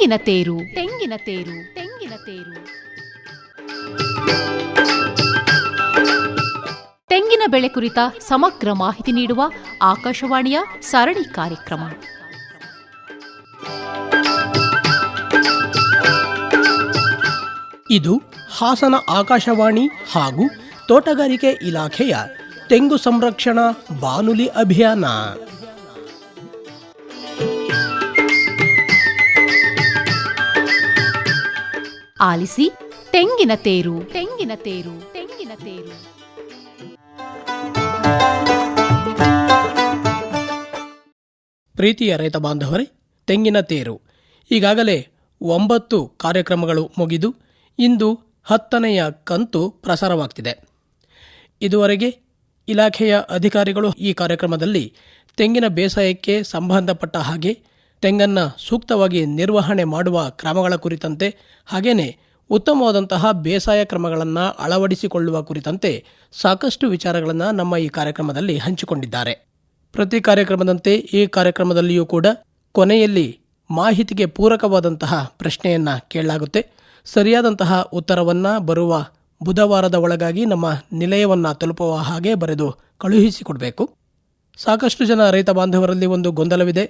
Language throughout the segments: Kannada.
ತೆಂಗಿನ ತೇರು ತೆಂಗಿನ ತೇರು ತೆಂಗಿನ ತೇರು. ತೆಂಗಿನ ಬೆಳೆ ಕುರಿತ ಸಮಗ್ರ ಮಾಹಿತಿ ನೀಡುವ ಆಕಾಶವಾಣಿಯ ಸರಣಿ ಕಾರ್ಯಕ್ರಮ. ಇದು ಹಾಸನ ಆಕಾಶವಾಣಿ ಹಾಗೂ ತೋಟಗಾರಿಕೆ ಇಲಾಖೆಯ ತೆಂಗು ಸಂರಕ್ಷಣಾ ಬಾನುಲಿ ಅಭಿಯಾನ. ಆಲಿಸಿ ತೆಂಗಿನ ತೇರು ತೆಂಗಿನ ತೇರು ತೆಂಗಿನ ತೇರು. ಪ್ರೀತಿಯ ರೈತ ಬಾಂಧವರೇ, ತೆಂಗಿನ ತೇರು ಈಗಾಗಲೇ 9 ಕಾರ್ಯಕ್ರಮಗಳು ಮುಗಿದು ಇಂದು 10ನೆಯ ಕಂತು ಪ್ರಸಾರವಾಗ್ತಿದೆ. ಇದುವರೆಗೆ ಇಲಾಖೆಯ ಅಧಿಕಾರಿಗಳು ಈ ಕಾರ್ಯಕ್ರಮದಲ್ಲಿ ತೆಂಗಿನ ಬೇಸಾಯಕ್ಕೆ ಸಂಬಂಧಪಟ್ಟ ಹಾಗೆ ತೆಂಗನ್ನು ಸೂಕ್ತವಾಗಿ ನಿರ್ವಹಣೆ ಮಾಡುವ ಕ್ರಮಗಳ ಕುರಿತಂತೆ ಹಾಗೆಯೇ ಉತ್ತಮವಾದಂತಹ ಬೇಸಾಯ ಕ್ರಮಗಳನ್ನು ಅಳವಡಿಸಿಕೊಳ್ಳುವ ಕುರಿತಂತೆ ಸಾಕಷ್ಟು ವಿಚಾರಗಳನ್ನು ನಮ್ಮ ಈ ಕಾರ್ಯಕ್ರಮದಲ್ಲಿ ಹಂಚಿಕೊಂಡಿದ್ದಾರೆ. ಪ್ರತಿ ಕಾರ್ಯಕ್ರಮದಂತೆ ಈ ಕಾರ್ಯಕ್ರಮದಲ್ಲಿಯೂ ಕೂಡ ಕೊನೆಯಲ್ಲಿ ಮಾಹಿತಿಗೆ ಪೂರಕವಾದಂತಹ ಪ್ರಶ್ನೆಯನ್ನು ಕೇಳಲಾಗುತ್ತೆ. ಸರಿಯಾದಂತಹ ಉತ್ತರವನ್ನು ಬರುವ ಬುಧವಾರದ ಒಳಗಾಗಿ ನಮ್ಮ ನಿಲಯವನ್ನು ತಲುಪುವ ಹಾಗೆ ಬರೆದು ಕಳುಹಿಸಿಕೊಡಬೇಕು. ಸಾಕಷ್ಟು ಜನ ರೈತ ಬಾಂಧವರಲ್ಲಿ ಒಂದು ಗೊಂದಲವಿದೆ.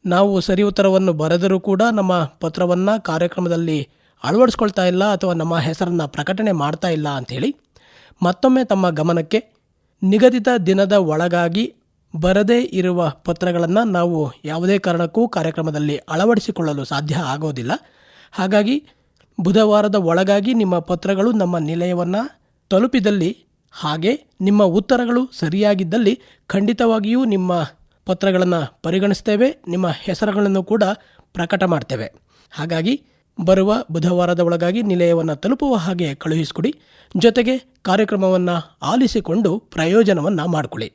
ನಾವು ಸರಿ ಉತ್ತರವನ್ನು ಬರೆದರೂ ಕೂಡ ನಮ್ಮ ಪತ್ರವನ್ನು ಕಾರ್ಯಕ್ರಮದಲ್ಲಿ ಅಳವಡಿಸ್ಕೊಳ್ತಾ ಇಲ್ಲ ಅಥವಾ ನಮ್ಮ ಹೆಸರನ್ನು ಪ್ರಕಟಣೆ ಮಾಡ್ತಾ ಇಲ್ಲ ಅಂಥೇಳಿ ಮತ್ತೊಮ್ಮೆ ತಮ್ಮ ಗಮನಕ್ಕೆ, ನಿಗದಿತ ದಿನದ ಒಳಗಾಗಿ ಬರದೇ ಇರುವ ಪತ್ರಗಳನ್ನು ನಾವು ಯಾವುದೇ ಕಾರಣಕ್ಕೂ ಕಾರ್ಯಕ್ರಮದಲ್ಲಿ ಅಳವಡಿಸಿಕೊಳ್ಳಲು ಸಾಧ್ಯ ಆಗೋದಿಲ್ಲ. ಹಾಗಾಗಿ ಬುಧವಾರದ ಒಳಗಾಗಿ ನಿಮ್ಮ ಪತ್ರಗಳು ನಮ್ಮ ನಿಲಯವನ್ನು ತಲುಪಿದಲ್ಲಿ ಹಾಗೆ ನಿಮ್ಮ ಉತ್ತರಗಳು ಸರಿಯಾಗಿದ್ದಲ್ಲಿ ಖಂಡಿತವಾಗಿಯೂ ನಿಮ್ಮ ಪತ್ರಗಳನ್ನು ಪರಿಗಣಿಸ್ತೇವೆ, ನಿಮ್ಮ ಹೆಸರುಗಳನ್ನು ಕೂಡ ಪ್ರಕಟ ಮಾಡ್ತೇವೆ. ಹಾಗಾಗಿ ಬರುವ ಬುಧವಾರದ ಒಳಗಾಗಿ ನಿಲಯವನ್ನು ತಲುಪುವ ಹಾಗೆ ಕಳುಹಿಸಿಕೊಡಿ. ಜೊತೆಗೆ ಕಾರ್ಯಕ್ರಮವನ್ನು ಆಲಿಸಿಕೊಂಡು ಪ್ರಯೋಜನವನ್ನು ಮಾಡಿಕೊಳ್ಳಿ.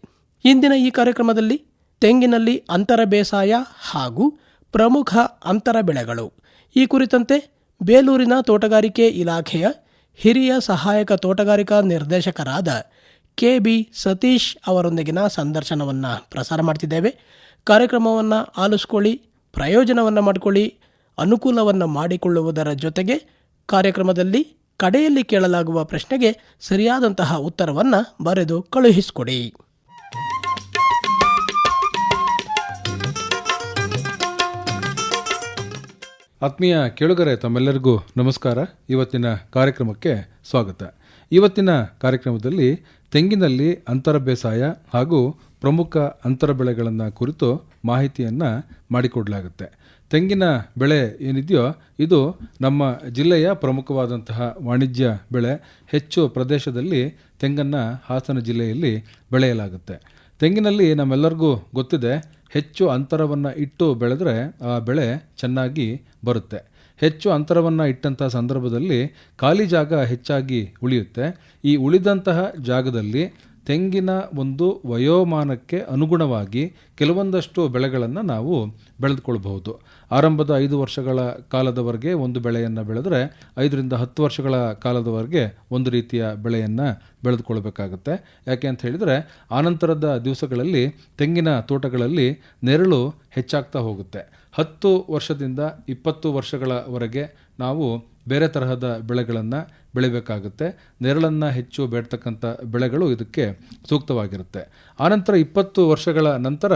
ಇಂದಿನ ಈ ಕಾರ್ಯಕ್ರಮದಲ್ಲಿ ತೆಂಗಿನಲ್ಲಿ ಅಂತರ ಬೇಸಾಯ ಹಾಗೂ ಪ್ರಮುಖ ಅಂತರ ಬೆಳೆಗಳು ಈ ಕುರಿತಂತೆ ಬೇಲೂರಿನ ತೋಟಗಾರಿಕೆ ಇಲಾಖೆಯ ಹಿರಿಯ ಸಹಾಯಕ ತೋಟಗಾರಿಕಾ ನಿರ್ದೇಶಕರಾದ ಕೆ.ಬಿ. ಸತೀಶ್ ಅವರೊಂದಿಗಿನ ಸಂದರ್ಶನವನ್ನು ಪ್ರಸಾರ ಮಾಡ್ತಿದ್ದೇವೆ. ಕಾರ್ಯಕ್ರಮವನ್ನು ಆಲಿಸ್ಕೊಳ್ಳಿ, ಪ್ರಯೋಜನವನ್ನು ಮಾಡಿಕೊಳ್ಳಿ, ಅನುಕೂಲವನ್ನು ಮಾಡಿಕೊಳ್ಳುವುದರ ಜೊತೆಗೆ ಕಾರ್ಯಕ್ರಮದಲ್ಲಿ ಕಡೆಯಲ್ಲಿ ಕೇಳಲಾಗುವ ಪ್ರಶ್ನೆಗೆ ಸರಿಯಾದಂತಹ ಉತ್ತರವನ್ನು ಬರೆದು ಕಳುಹಿಸಿಕೊಡಿ. ಆತ್ಮೀಯ ಕೇಳುಗರೆ, ತಮ್ಮೆಲ್ಲರಿಗೂ ನಮಸ್ಕಾರ. ಇವತ್ತಿನ ಕಾರ್ಯಕ್ರಮಕ್ಕೆ ಸ್ವಾಗತ. ಇವತ್ತಿನ ಕಾರ್ಯಕ್ರಮದಲ್ಲಿ ತೆಂಗಿನಲ್ಲಿ ಅಂತರ ಬೇಸಾಯ ಹಾಗೂ ಪ್ರಮುಖ ಅಂತರ ಬೆಳೆಗಳನ್ನು ಕುರಿತು ಮಾಹಿತಿಯನ್ನು ಮಾಡಿಕೊಡಲಾಗುತ್ತೆ. ತೆಂಗಿನ ಬೆಳೆ ಏನಿದೆಯೋ ಇದು ನಮ್ಮ ಜಿಲ್ಲೆಯ ಪ್ರಮುಖವಾದಂತಹ ವಾಣಿಜ್ಯ ಬೆಳೆ. ಹೆಚ್ಚು ಪ್ರದೇಶದಲ್ಲಿ ತೆಂಗನ್ನು ಹಾಸನ ಜಿಲ್ಲೆಯಲ್ಲಿ ಬೆಳೆಯಲಾಗುತ್ತೆ. ತೆಂಗಿನಲ್ಲಿ ನಮ್ಮೆಲ್ಲರಿಗೂ ಗೊತ್ತಿದೆ, ಹೆಚ್ಚು ಅಂತರವನ್ನು ಇಟ್ಟು ಬೆಳೆದರೆ ಆ ಬೆಳೆ ಚೆನ್ನಾಗಿ ಬರುತ್ತೆ. ಹೆಚ್ಚು ಅಂತರವನ್ನು ಇಟ್ಟಂಥ ಸಂದರ್ಭದಲ್ಲಿ ಖಾಲಿ ಜಾಗ ಹೆಚ್ಚಾಗಿ ಉಳಿಯುತ್ತೆ. ಈ ಉಳಿದಂತಹ ಜಾಗದಲ್ಲಿ ತೆಂಗಿನ ಒಂದು ವಯೋಮಾನಕ್ಕೆ ಅನುಗುಣವಾಗಿ ಕೆಲವೊಂದಷ್ಟು ಬೆಳೆಗಳನ್ನು ನಾವು ಬೆಳೆದುಕೊಳ್ಬಹುದು. ಆರಂಭದ 5 ವರ್ಷಗಳ ಕಾಲದವರೆಗೆ ಒಂದು ಬೆಳೆಯನ್ನು ಬೆಳೆದರೆ 5ರಿಂದ 10 ವರ್ಷಗಳ ಕಾಲದವರೆಗೆ ಒಂದು ರೀತಿಯ ಬೆಳೆಯನ್ನು ಬೆಳೆದುಕೊಳ್ಬೇಕಾಗುತ್ತೆ. ಯಾಕೆ ಅಂತ ಹೇಳಿದರೆ ಆನಂತರದ ದಿವಸಗಳಲ್ಲಿ ತೆಂಗಿನ ತೋಟಗಳಲ್ಲಿ ನೆರಳು ಹೆಚ್ಚಾಗ್ತಾ ಹೋಗುತ್ತೆ. 10 ವರ್ಷದಿಂದ 20 ವರ್ಷಗಳವರೆಗೆ ನಾವು ಬೇರೆ ತರಹದ ಬೆಳೆಗಳನ್ನು ಬೆಳಿಬೇಕಾಗುತ್ತೆ. ನೆರಳನ್ನು ಹೆಚ್ಚು ಬೇಡ್ತಕ್ಕಂಥ ಬೆಳೆಗಳು ಇದಕ್ಕೆ ಸೂಕ್ತವಾಗಿರುತ್ತೆ. ಆನಂತರ 20 ವರ್ಷಗಳ ನಂತರ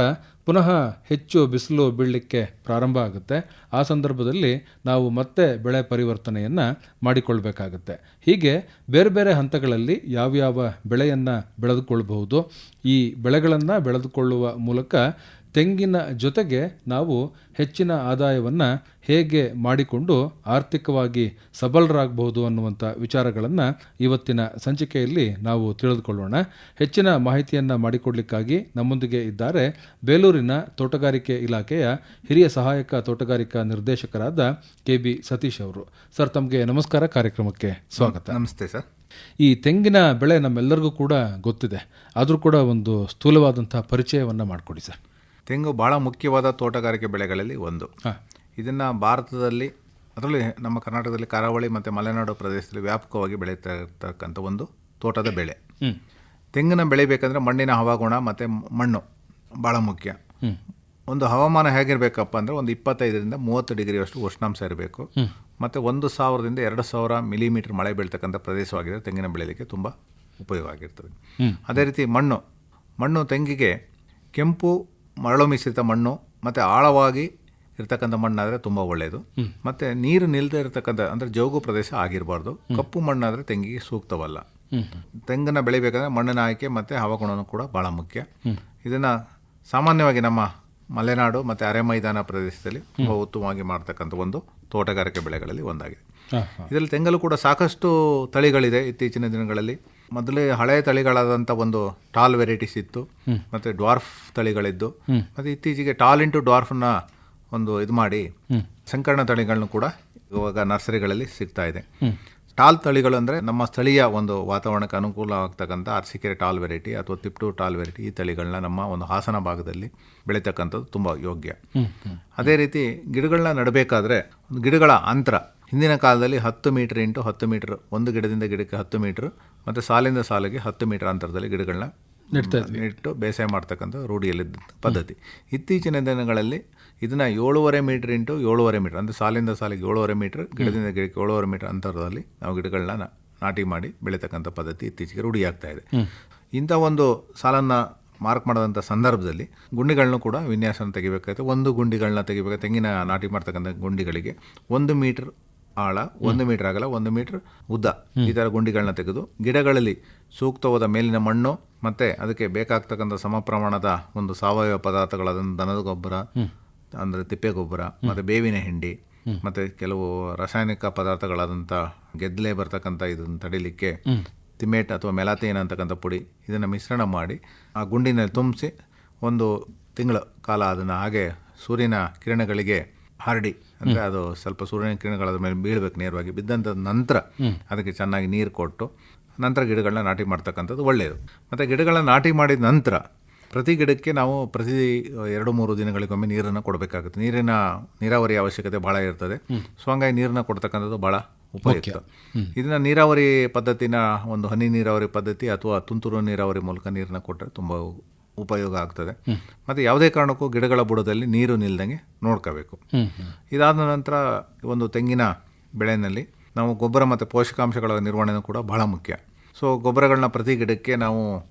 ಪುನಃ ಹೆಚ್ಚು ಬಿಸಿಲು ಬೀಳಲಿಕ್ಕೆ ಪ್ರಾರಂಭ ಆಗುತ್ತೆ. ಆ ಸಂದರ್ಭದಲ್ಲಿ ನಾವು ಮತ್ತೆ ಬೆಳೆ ಪರಿವರ್ತನೆಯನ್ನು ಮಾಡಿಕೊಳ್ಬೇಕಾಗುತ್ತೆ. ಹೀಗೆ ಬೇರೆ ಬೇರೆ ಹಂತಗಳಲ್ಲಿ ಯಾವ್ಯಾವ ಬೆಳೆಯನ್ನು ಬೆಳೆದುಕೊಳ್ಳಬಹುದು. ಈ ಬೆಳೆಗಳನ್ನು ಬೆಳೆದುಕೊಳ್ಳುವ ಮೂಲಕ ತೆಂಗಿನ ಜೊತೆಗೆ ನಾವು ಹೆಚ್ಚಿನ ಆದಾಯವನ್ನು ಹೇಗೆ ಮಾಡಿಕೊಂಡು ಆರ್ಥಿಕವಾಗಿ ಸಬಲರಾಗಬಹುದು ಅನ್ನುವಂಥ ವಿಚಾರಗಳನ್ನು ಇವತ್ತಿನ ಸಂಚಿಕೆಯಲ್ಲಿ ನಾವು ತಿಳಿದುಕೊಳ್ಳೋಣ. ಹೆಚ್ಚಿನ ಮಾಹಿತಿಯನ್ನು ಮಾಡಿಕೊಡ್ಲಿಕ್ಕಾಗಿ ನಮ್ಮೊಂದಿಗೆ ಇದ್ದಾರೆ ಬೇಲೂರಿನ ತೋಟಗಾರಿಕೆ ಇಲಾಖೆಯ ಹಿರಿಯ ಸಹಾಯಕ ತೋಟಗಾರಿಕಾ ನಿರ್ದೇಶಕರಾದ ಕೆ.ಬಿ. ಸತೀಶ್ ಅವರು. ಸರ್, ತಮಗೆ ನಮಸ್ಕಾರ, ಕಾರ್ಯಕ್ರಮಕ್ಕೆ ಸ್ವಾಗತ. ನಮಸ್ತೆ ಸರ್. ಈ ತೆಂಗಿನ ಬೆಳೆ ನಮ್ಮೆಲ್ಲರಿಗೂ ಕೂಡ ಗೊತ್ತಿದೆ, ಆದರೂ ಕೂಡ ಒಂದು ಸ್ಥೂಲವಾದಂಥ ಪರಿಚಯವನ್ನು ಮಾಡಿಕೊಡಿ ಸರ್. ತೆಂಗು ಭಾಳ ಮುಖ್ಯವಾದ ತೋಟಗಾರಿಕೆ ಬೆಳೆಗಳಲ್ಲಿ ಒಂದು. ಇದನ್ನು ಭಾರತದಲ್ಲಿ, ಅದರಲ್ಲಿ ನಮ್ಮ ಕರ್ನಾಟಕದಲ್ಲಿ ಕರಾವಳಿ ಮತ್ತು ಮಲೆನಾಡು ಪ್ರದೇಶದಲ್ಲಿ ವ್ಯಾಪಕವಾಗಿ ಬೆಳೀತಾ ಇರ್ತಕ್ಕಂಥ ಒಂದು ತೋಟದ ಬೆಳೆ. ತೆಂಗಿನ ಬೆಳಿಬೇಕಂದ್ರೆ ಮಣ್ಣಿನ ಹವಾಗುಣ ಮತ್ತು ಮಣ್ಣು ಭಾಳ ಮುಖ್ಯ. ಒಂದು ಹವಾಮಾನ ಹೇಗಿರಬೇಕಪ್ಪ ಅಂದರೆ ಒಂದು 25ರಿಂದ 30 ಡಿಗ್ರಿಯಷ್ಟು ಉಷ್ಣಾಂಶ ಇರಬೇಕು. ಮತ್ತು 1,000ದಿಂದ 2,000 ಮಿಲಿಮೀಟರ್ ಮಳೆ ಬೀಳ್ತಕ್ಕಂಥ ಪ್ರದೇಶವಾಗಿದೆ ತೆಂಗಿನ ಬೆಳೆಯಲಿಕ್ಕೆ ತುಂಬ ಉಪಯೋಗ ಆಗಿರ್ತದೆ. ಅದೇ ರೀತಿ ಮಣ್ಣು ತೆಂಗಿಗೆ ಕೆಂಪು ಮರಳು ಮಿಶ್ರಿತ ಮಣ್ಣು ಮತ್ತು ಆಳವಾಗಿ ಇರ್ತಕ್ಕಂಥ ಮಣ್ಣಾದರೆ ತುಂಬ ಒಳ್ಳೆಯದು. ಮತ್ತು ನೀರು ನಿಲ್ಲದೆ ಇರತಕ್ಕಂಥ ಅಂದರೆ ಜೌಗು ಪ್ರದೇಶ ಆಗಿರಬಾರ್ದು. ಕಪ್ಪು ಮಣ್ಣಾದರೆ ತೆಂಗಿಗೆ ಸೂಕ್ತವಲ್ಲ. ತೆಂಗನ್ನು ಬೆಳಿಬೇಕಂದ್ರೆ ಮಣ್ಣಿನ ಆಯ್ಕೆ ಮತ್ತು ಹವಾಗುಣನೂ ಕೂಡ ಭಾಳ ಮುಖ್ಯ. ಇದನ್ನು ಸಾಮಾನ್ಯವಾಗಿ ನಮ್ಮ ಮಲೆನಾಡು ಮತ್ತು ಅರೆಮೈದಾನ ಪ್ರದೇಶದಲ್ಲಿ ತುಂಬ ಉತ್ತಮವಾಗಿ ಮಾಡ್ತಕ್ಕಂಥ ಒಂದು ತೋಟಗಾರಿಕೆ ಬೆಳೆಗಳಲ್ಲಿ ಒಂದಾಗಿದೆ. ಇದರಲ್ಲಿ ತೆಂಗಲು ಕೂಡ ಸಾಕಷ್ಟು ತಳಿಗಳಿದೆ. ಇತ್ತೀಚಿನ ದಿನಗಳಲ್ಲಿ ಮೊದಲೇ ಹಳೆಯ ತಳಿಗಳಾದಂಥ ಒಂದು ಟಾಲ್ ವೆರೈಟೀಸ್ ಇತ್ತು, ಮತ್ತು ಡ್ವಾರ್ಫ್ ತಳಿಗಳಿದ್ದು, ಮತ್ತು ಇತ್ತೀಚೆಗೆ ಟಾಲ್ ಇಂಟು ಡ್ವಾರ್ಫ್ನ ಒಂದು ಇದು ಮಾಡಿ ಸಂಕರಣ ತಳಿಗಳನ್ನು ಕೂಡ ಇವಾಗ ನರ್ಸರಿಗಳಲ್ಲಿ ಸಿಗ್ತಾ ಇದೆ. ಟಾಲ್ ತಳಿಗಳು ಅಂದರೆ ನಮ್ಮ ಸ್ಥಳೀಯ ಒಂದು ವಾತಾವರಣಕ್ಕೆ ಅನುಕೂಲವಾಗ್ತಕ್ಕಂಥ ಅರಸೀಕೆರೆ ಟಾಲ್ ವೆರೈಟಿ ಅಥವಾ ತಿಪ್ಟೂರು ಟಾಲ್ ವೆರೈಟಿ, ಈ ತಳಿಗಳನ್ನ ನಮ್ಮ ಒಂದು ಹಾಸನ ಭಾಗದಲ್ಲಿ ಬೆಳೀತಕ್ಕಂಥದ್ದು ತುಂಬ ಯೋಗ್ಯ. ಅದೇ ರೀತಿ ಗಿಡಗಳನ್ನ ನೆಡಬೇಕಾದ್ರೆ ಗಿಡಗಳ ಅಂತರ ಹಿಂದಿನ ಕಾಲದಲ್ಲಿ 10 ಮೀಟರ್ ಇಂಟು 10 ಮೀಟರ್, ಒಂದು ಗಿಡದಿಂದ ಗಿಡಕ್ಕೆ 10 ಮೀಟರ್, ಮತ್ತು ಸಾಲಿಂದ ಸಾಲಿಗೆ 10 ಮೀಟರ್ ಅಂತರದಲ್ಲಿ ಗಿಡಗಳನ್ನ ನೆಟ್ಟು ಬೇಸಾಯ ಮಾಡ್ತಕ್ಕಂಥ ರೂಢಿಯಲ್ಲಿದ್ದ ಪದ್ಧತಿ. ಇತ್ತೀಚಿನ ದಿನಗಳಲ್ಲಿ ಇದನ್ನು 7.5 ಮೀಟರ್ ಇಂಟು 7.5 ಮೀಟರ್, ಅಂದರೆ ಸಾಲಿಂದ ಸಾಲಿಗೆ 7.5 ಮೀಟರ್, ಗಿಡದಿಂದ ಗಿಡಕ್ಕೆ 7.5 ಮೀಟರ್ ಅಂತರದಲ್ಲಿ ನಾವು ಗಿಡಗಳನ್ನ ನಾಟಿ ಮಾಡಿ ಬೆಳೀತಕ್ಕಂಥ ಪದ್ಧತಿ ಇತ್ತೀಚೆಗೆ ರೂಢಿಯಾಗ್ತಾ ಇದೆ. ಇಂಥ ಒಂದು ಸಾಲನ್ನು ಮಾರ್ಕ್ ಮಾಡೋದಂಥ ಸಂದರ್ಭದಲ್ಲಿ ಗುಂಡಿಗಳನ್ನೂ ಕೂಡ ವಿನ್ಯಾಸನ ತೆಗಿಬೇಕಾಗುತ್ತೆ. ಒಂದು ಗುಂಡಿಗಳನ್ನ ತೆಗಿಬೇಕಾದ್ರೆ ತೆಂಗಿನ ನಾಟಿ ಮಾಡ್ತಕ್ಕಂಥ ಗುಂಡಿಗಳಿಗೆ 1 ಮೀಟರ್ ಆಳ, 1 ಮೀಟರ್ ಅಗಲ, 1 ಮೀಟರ್ ಉದ್ದ, ಈ ಥರ ಗುಂಡಿಗಳನ್ನ ತೆಗೆದು ಗಿಡಗಳಲ್ಲಿ ಸೂಕ್ತವಾದ ಮೇಲಿನ ಮಣ್ಣು ಮತ್ತು ಅದಕ್ಕೆ ಬೇಕಾಗ್ತಕ್ಕಂಥ ಸಮ ಪ್ರಮಾಣದ ಒಂದು ಸಾವಯವ ಪದಾರ್ಥಗಳಾದ ದನದ ಗೊಬ್ಬರ ಅಂದರೆ ತಿಪ್ಪೆ ಗೊಬ್ಬರ, ಮತ್ತು ಬೇವಿನ ಹಿಂಡಿ, ಮತ್ತು ಕೆಲವು ರಾಸಾಯನಿಕ ಪದಾರ್ಥಗಳಾದಂಥ ಗೆದ್ದಲೆ ಬರ್ತಕ್ಕಂಥ ಇದನ್ನು ತಡಿಲಿಕ್ಕೆ ತಿಮೇಟ್ ಅಥವಾ ಮೆಲಾತೇನ್ ಅಂತಕ್ಕಂಥ ಪುಡಿ, ಇದನ್ನು ಮಿಶ್ರಣ ಮಾಡಿ ಆ ಗುಂಡಿನಲ್ಲಿ ತುಂಬಿಸಿ 1 ತಿಂಗಳ ಕಾಲ ಅದನ್ನು ಹಾಗೆ ಸೂರ್ಯನ ಕಿರಣಗಳಿಗೆ ಹರಡಿ, ಅಂದರೆ ಅದು ಸ್ವಲ್ಪ ಸೂರ್ಯನ ಕಿರಣಗಳ ಮೇಲೆ ಬೀಳಬೇಕು, ನೇರವಾಗಿ ಬಿದ್ದಂಥ ನಂತರ ಅದಕ್ಕೆ ಚೆನ್ನಾಗಿ ನೀರು ಕೊಟ್ಟು ನಂತರ ಗಿಡಗಳನ್ನ ನಾಟಿ ಮಾಡ್ತಕ್ಕಂಥದ್ದು ಒಳ್ಳೆಯದು. ಮತ್ತು ಗಿಡಗಳನ್ನ ನಾಟಿ ಮಾಡಿದ ನಂತರ ಪ್ರತಿ ಗಿಡಕ್ಕೆ ನಾವು ಪ್ರತಿ 2-3 ದಿನಗಳಿಗೊಮ್ಮೆ ನೀರನ್ನು ಕೊಡಬೇಕಾಗುತ್ತೆ. ನೀರಾವರಿ ಅವಶ್ಯಕತೆ ಭಾಳ ಇರ್ತದೆ. ಸೊ ಹಂಗಾಗಿ ನೀರನ್ನು ಕೊಡ್ತಕ್ಕಂಥದ್ದು ಭಾಳ ಉಪಯುಕ್ತ. ಇದನ್ನು ನೀರಾವರಿ ಪದ್ಧತಿನ ಒಂದು ಹನಿ ನೀರಾವರಿ ಪದ್ಧತಿ ಅಥವಾ ತುಂತುರು ನೀರಾವರಿ ಮೂಲಕ ನೀರನ್ನು ಕೊಟ್ಟರೆ ತುಂಬ ಉಪಯೋಗ ಆಗ್ತದೆ. ಮತ್ತು ಯಾವುದೇ ಕಾರಣಕ್ಕೂ ಗಿಡಗಳ ಬುಡದಲ್ಲಿ ನೀರು ನಿಲ್ದಂಗೆ ನೋಡ್ಕೋಬೇಕು. ಇದಾದ ನಂತರ ಒಂದು ತೆಂಗಿನ ಬೆಳೆಯಲ್ಲಿ ನಾವು ಗೊಬ್ಬರ ಮತ್ತು ಪೋಷಕಾಂಶಗಳ ನಿರ್ವಹಣೆ ಕೂಡ ಬಹಳ ಮುಖ್ಯ. ಸೊ ಗೊಬ್ಬರಗಳನ್ನ ಪ್ರತಿ ಗಿಡಕ್ಕೆ ನಾವು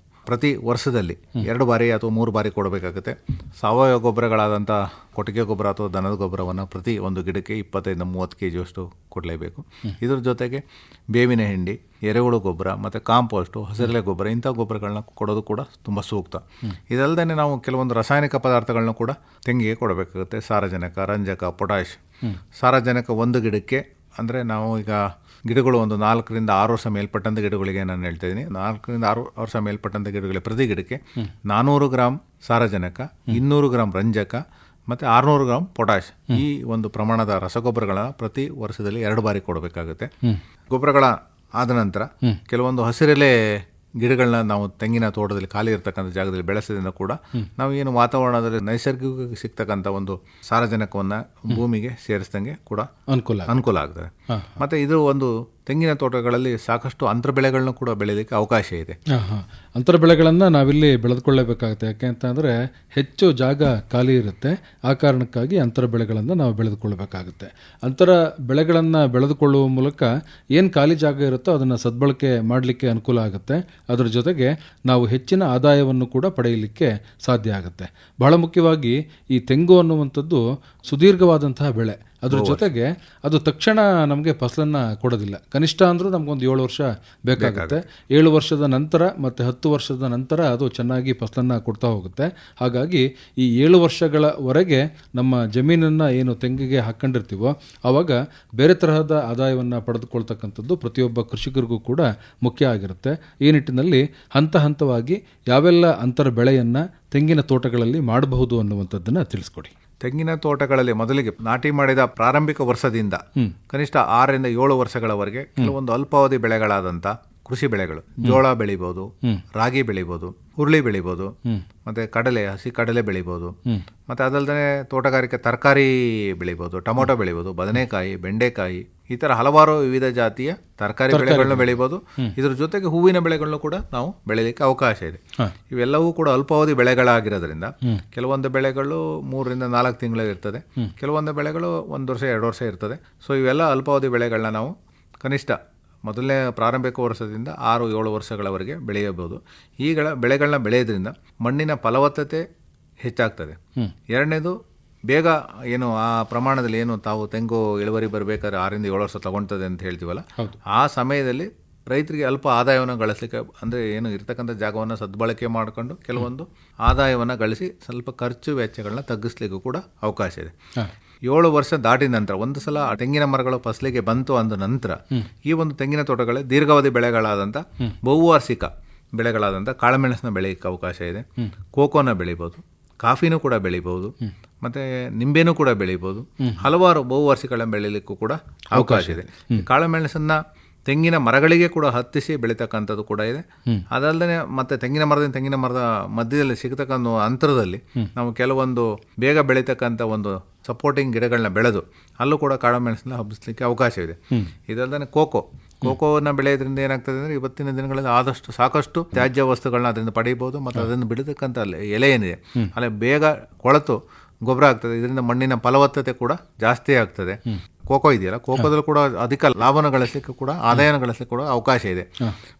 ಪ್ರತಿ ವರ್ಷದಲ್ಲಿ 2 ಬಾರಿ ಅಥವಾ 3 ಬಾರಿ ಕೊಡಬೇಕಾಗುತ್ತೆ. ಸಾವಯವ ಗೊಬ್ಬರಗಳಾದಂಥ ಕೊಟ್ಟಿಗೆ ಗೊಬ್ಬರ ಅಥವಾ ದನದ ಗೊಬ್ಬರವನ್ನು ಪ್ರತಿ ಒಂದು ಗಿಡಕ್ಕೆ 25-30 kg ಕೊಡಲೇಬೇಕು. ಇದ್ರ ಜೊತೆಗೆ ಬೇವಿನ ಹಿಂಡಿ, ಎರೆಹುಳು ಗೊಬ್ಬರ ಮತ್ತು ಕಾಂಪೋಸ್ಟು, ಹಸಿರೆಲೆ ಗೊಬ್ಬರ, ಇಂಥ ಗೊಬ್ಬರಗಳನ್ನ ಕೊಡೋದು ಕೂಡ ತುಂಬ ಸೂಕ್ತ. ಇದಲ್ಲದೆ ನಾವು ಕೆಲವೊಂದು ರಾಸಾಯನಿಕ ಪದಾರ್ಥಗಳನ್ನ ಕೂಡ ತೆಂಗಿಗೆ ಕೊಡಬೇಕಾಗುತ್ತೆ. ಸಾರಜನಕ, ರಂಜಕ, ಪೊಟ್ಯಾಷ್. ಸಾರಜನಕ ಒಂದು ಗಿಡಕ್ಕೆ ಅಂದರೆ ನಾವು ಈಗ ಗಿಡಗಳು ಒಂದು 4-6 ವರ್ಷ ಮೇಲ್ಪಟ್ಟಂಥ ಗಿಡಗಳಿಗೆ ನಾನು ಹೇಳ್ತಾ ಇದ್ದೀನಿ, 4-6 ವರ್ಷ ಮೇಲ್ಪಟ್ಟಂಥ ಗಿಡಗಳಿಗೆ ಪ್ರತಿ ಗಿಡಕ್ಕೆ 400 ಗ್ರಾಮ್ ಸಾರಜನಕ, 200 ಗ್ರಾಮ್ ರಂಜಕ ಮತ್ತು 600 ಗ್ರಾಮ್ ಪೊಟ್ಯಾಷ್, ಈ ಒಂದು ಪ್ರಮಾಣದ ರಸಗೊಬ್ಬರಗಳನ್ನ ಪ್ರತಿ ವರ್ಷದಲ್ಲಿ 2 ಬಾರಿ ಕೊಡಬೇಕಾಗುತ್ತೆ. ಗೊಬ್ಬರಗಳ ಆದ ನಂತರ ಕೆಲವೊಂದು ಹಸಿರೆಲೆ ಗಿಡಗಳನ್ನ ನಾವು ತೆಂಗಿನ ತೋಟದಲ್ಲಿ ಖಾಲಿ ಇರತಕ್ಕಂಥ ಜಾಗದಲ್ಲಿ ಬೆಳೆಸೋದ್ರಿಂದ ಕೂಡ ನಾವು ಏನು ವಾತಾವರಣದಲ್ಲಿ ನೈಸರ್ಗಿಕ ಸಿಗ್ತಕ್ಕಂಥ ಒಂದು ಸಾರಜನಕವನ್ನು ಭೂಮಿಗೆ ಸೇರಿಸ್ದಂಗೆ ಕೂಡ ಅನುಕೂಲ ಆಗ್ತದೆ. ಮತ್ತು ಇದು ಒಂದು ತೆಂಗಿನ ತೋಟಗಳಲ್ಲಿ ಸಾಕಷ್ಟು ಅಂತರ ಬೆಳೆಗಳನ್ನು ಕೂಡ ಬೆಳೀಲಿಕ್ಕೆ ಅವಕಾಶ ಇದೆ. ಅಂತರ ಬೆಳೆಗಳನ್ನು ನಾವಿಲ್ಲಿ ಬೆಳೆದುಕೊಳ್ಳಬೇಕಾಗುತ್ತೆ. ಯಾಕೆ ಅಂತಂದರೆ ಹೆಚ್ಚು ಜಾಗ ಖಾಲಿ ಇರುತ್ತೆ. ಆ ಕಾರಣಕ್ಕಾಗಿ ಅಂತರ ಬೆಳೆಗಳನ್ನು ನಾವು ಬೆಳೆದುಕೊಳ್ಳಬೇಕಾಗುತ್ತೆ. ಅಂತರ ಬೆಳೆಗಳನ್ನು ಬೆಳೆದುಕೊಳ್ಳುವ ಮೂಲಕ ಏನು ಖಾಲಿ ಜಾಗ ಇರುತ್ತೋ ಅದನ್ನು ಸದ್ಬಳಕೆ ಮಾಡಲಿಕ್ಕೆ ಅನುಕೂಲ ಆಗುತ್ತೆ. ಅದರ ಜೊತೆಗೆ ನಾವು ಹೆಚ್ಚಿನ ಆದಾಯವನ್ನು ಕೂಡ ಪಡೆಯಲಿಕ್ಕೆ ಸಾಧ್ಯ ಆಗುತ್ತೆ. ಬಹಳ ಮುಖ್ಯವಾಗಿ ಈ ತೆಂಗು ಅನ್ನುವಂಥದ್ದು ಸುದೀರ್ಘವಾದಂತಹ ಬೆಳೆ. ಅದ್ರ ಜೊತೆಗೆ ಅದು ತಕ್ಷಣ ನಮಗೆ ಫಸಲನ್ನು ಕೊಡೋದಿಲ್ಲ. ಕನಿಷ್ಠ ಅಂದರೂ ನಮಗೊಂದು 7 ವರ್ಷ ಬೇಕಾಗುತ್ತೆ. 7 ವರ್ಷದ ನಂತರ ಮತ್ತು 10 ವರ್ಷದ ನಂತರ ಅದು ಚೆನ್ನಾಗಿ ಫಸಲನ್ನು ಕೊಡ್ತಾ ಹೋಗುತ್ತೆ. ಹಾಗಾಗಿ ಈ 7 ವರ್ಷಗಳವರೆಗೆ ನಮ್ಮ ಜಮೀನನ್ನು ಏನು ತೆಂಗಿಗೆ ಹಾಕ್ಕೊಂಡಿರ್ತೀವೋ ಆವಾಗ ಬೇರೆ ತರಹದ ಆದಾಯವನ್ನು ಪಡೆದುಕೊಳ್ತಕ್ಕಂಥದ್ದು ಪ್ರತಿಯೊಬ್ಬ ಕೃಷಿಕರಿಗೂ ಕೂಡ ಮುಖ್ಯ ಆಗಿರುತ್ತೆ. ಈ ನಿಟ್ಟಿನಲ್ಲಿ ಹಂತ ಹಂತವಾಗಿ ಯಾವೆಲ್ಲ ಅಂತರ ಬೆಳೆಯನ್ನು ತೆಂಗಿನ ತೋಟಗಳಲ್ಲಿ ಮಾಡಬಹುದು ಅನ್ನುವಂಥದ್ದನ್ನು ತಿಳಿಸ್ಕೊಡಿ. ತೆಂಗಿನ ತೋಟಗಳಲ್ಲಿ ಮೊದಲಿಗೆ ನಾಟಿ ಮಾಡಿದ ಪ್ರಾರಂಭಿಕ ವರ್ಷದಿಂದ ಕನಿಷ್ಠ 6-7 ವರ್ಷಗಳವರೆಗೆ ಕೆಲವೊಂದು ಅಲ್ಪಾವಧಿ ಬೆಳೆಗಳಾದಂಥ ಕೃಷಿ ಬೆಳೆಗಳು, ಜೋಳ ಬೆಳಿಬೋದು, ರಾಗಿ ಬೆಳಿಬೋದು, ಹುರುಳಿ ಬೆಳಿಬೋದು, ಮತ್ತೆ ಕಡಲೆ, ಹಸಿ ಕಡಲೆ ಬೆಳಿಬೋದು, ಮತ್ತೆ ಅದಲ್ಲದೆ ತೋಟಗಾರಿಕೆ ತರಕಾರಿ ಬೆಳಿಬೋದು, ಟೊಮೊಟೊ ಬೆಳಿಬೋದು, ಬದನೆಕಾಯಿ, ಬೆಂಡೆಕಾಯಿ, ಈ ಥರ ಹಲವಾರು ವಿವಿಧ ಜಾತಿಯ ತರಕಾರಿ ಬೆಳೆಗಳನ್ನ ಬೆಳಿಬೋದು. ಇದ್ರ ಜೊತೆಗೆ ಹೂವಿನ ಬೆಳೆಗಳನ್ನು ಕೂಡ ನಾವು ಬೆಳೀಲಿಕ್ಕೆ ಅವಕಾಶ ಇದೆ. ಇವೆಲ್ಲವೂ ಕೂಡ ಅಲ್ಪಾವಧಿ ಬೆಳೆಗಳಾಗಿರೋದ್ರಿಂದ ಕೆಲವೊಂದು ಬೆಳೆಗಳು 3 ರಿಂದ 4 ತಿಂಗಳು ಇರ್ತದೆ, ಕೆಲವೊಂದು ಬೆಳೆಗಳು 1 ವರ್ಷ 2 ವರ್ಷ ಇರ್ತದೆ. ಸೊ ಇವೆಲ್ಲ ಅಲ್ಪಾವಧಿ ಬೆಳೆಗಳನ್ನ ನಾವು ಕನಿಷ್ಠ ಮೊದಲನೇ ಪ್ರಾರಂಭಿಕ ವರ್ಷದಿಂದ 6-7 ವರ್ಷಗಳವರೆಗೆ ಬೆಳೆಯಬಹುದು. ಈ ಬೆಳೆಗಳನ್ನ ಬೆಳೆಯೋದ್ರಿಂದ ಮಣ್ಣಿನ ಫಲವತ್ತತೆ ಹೆಚ್ಚಾಗ್ತದೆ. ಎರಡನೇದು, ಬೇಗ ಏನು ಆ ಪ್ರಮಾಣದಲ್ಲಿ ಏನು ತಾವು ತೆಂಗು ಇಳುವರಿ ಬರಬೇಕಾದ್ರೆ 6 ರಿಂದ 7 ವರ್ಷ ತಗೊಳ್ತದೆ ಅಂತ ಹೇಳ್ತೀವಲ್ಲ, ಆ ಸಮಯದಲ್ಲಿ ರೈತರಿಗೆ ಅಲ್ಪ ಆದಾಯವನ್ನು ಗಳಿಸಲಿಕ್ಕೆ, ಅಂದರೆ ಏನು ಇರ್ತಕ್ಕಂಥ ಜಾಗವನ್ನು ಸದ್ಬಳಕೆ ಮಾಡಿಕೊಂಡು ಕೆಲವೊಂದು ಆದಾಯವನ್ನು ಗಳಿಸಿ ಸ್ವಲ್ಪ ಖರ್ಚು ವೆಚ್ಚಗಳನ್ನ ತಗ್ಗಿಸ್ಲಿಕ್ಕೂ ಕೂಡ ಅವಕಾಶ ಇದೆ. 7 ವರ್ಷ ದಾಟಿದ ನಂತರ ಒಂದು ಸಲ ತೆಂಗಿನ ಮರಗಳು ಫಸಲಿಗೆ ಬಂತು ಅಂದ ನಂತರ ಈ ಒಂದು ತೆಂಗಿನ ತೋಟಗಳೇ ದೀರ್ಘಾವಧಿ ಬೆಳೆಗಳಾದಂಥ ಬಹುವಾರ್ಷಿಕ ಬೆಳೆಗಳಾದಂಥ ಕಾಳುಮೆಣಸನ್ನ ಬೆಳೆಯಕ್ಕೆ ಅವಕಾಶ ಇದೆ. ಕೋಕೋನ ಬೆಳಿಬೋದು, ಕಾಫಿನೂ ಕೂಡ ಬೆಳಿಬೋದು, ಮತ್ತು ನಿಂಬೆನೂ ಕೂಡ ಬೆಳಿಬೋದು. ಹಲವಾರು ಬಹುವಾರ್ಷಿಕಗಳನ್ನ ಬೆಳೀಲಿಕ್ಕೂ ಕೂಡ ಅವಕಾಶ ಇದೆ. ಕಾಳುಮೆಣಸನ್ನ ತೆಂಗಿನ ಮರಗಳಿಗೆ ಕೂಡ ಹತ್ತಿಸಿ ಬೆಳೀತಕ್ಕಂಥದ್ದು ಕೂಡ ಇದೆ. ಅದಲ್ಲದೆ ಮತ್ತೆ ತೆಂಗಿನ ಮರದ ಮಧ್ಯದಲ್ಲಿ ಸಿಗತಕ್ಕಂಥ ಅಂತರದಲ್ಲಿ ನಾವು ಕೆಲವೊಂದು ಬೇಗ ಬೆಳೀತಕ್ಕಂಥ ಒಂದು ಸಪೋರ್ಟಿಂಗ್ ಗಿಡಗಳನ್ನ ಬೆಳೆದು ಅಲ್ಲೂ ಕೂಡ ಕಾಳುಮೆಣಸನ್ನ ಹಬ್ಬಿಸ್ಲಿಕ್ಕೆ ಅವಕಾಶ ಇದೆ. ಇದಲ್ಲದೆ ಕೋಕೋನ ಬೆಳೆಯೋದ್ರಿಂದ ಏನಾಗ್ತದೆ ಅಂದರೆ ಇವತ್ತಿನ ದಿನಗಳಲ್ಲಿ ಆದಷ್ಟು ಸಾಕಷ್ಟು ತ್ಯಾಜ್ಯ ವಸ್ತುಗಳನ್ನ ಅದರಿಂದ ಪಡೀಬೋದು. ಮತ್ತು ಅದನ್ನು ಬಿಡತಕ್ಕಂಥ ಎಲೆ ಏನಿದೆ ಅಲ್ಲಿ ಬೇಗ ಕೊಳೆತು ಗೊಬ್ಬರ ಆಗ್ತದೆ. ಇದರಿಂದ ಮಣ್ಣಿನ ಫಲವತ್ತತೆ ಕೂಡ ಜಾಸ್ತಿ ಆಗ್ತದೆ. ಕೋಕೋ ಇದೆಯಲ್ಲ, ಕೋಕೋದಲ್ಲಿ ಕೂಡ ಅಧಿಕ ಲಾಭನ ಗಳಿಸಲಿಕ್ಕೆ ಕೂಡ ಆದಾಯನ ಗಳಿಸಲಿಕ್ಕೆ ಕೂಡ ಅವಕಾಶ ಇದೆ.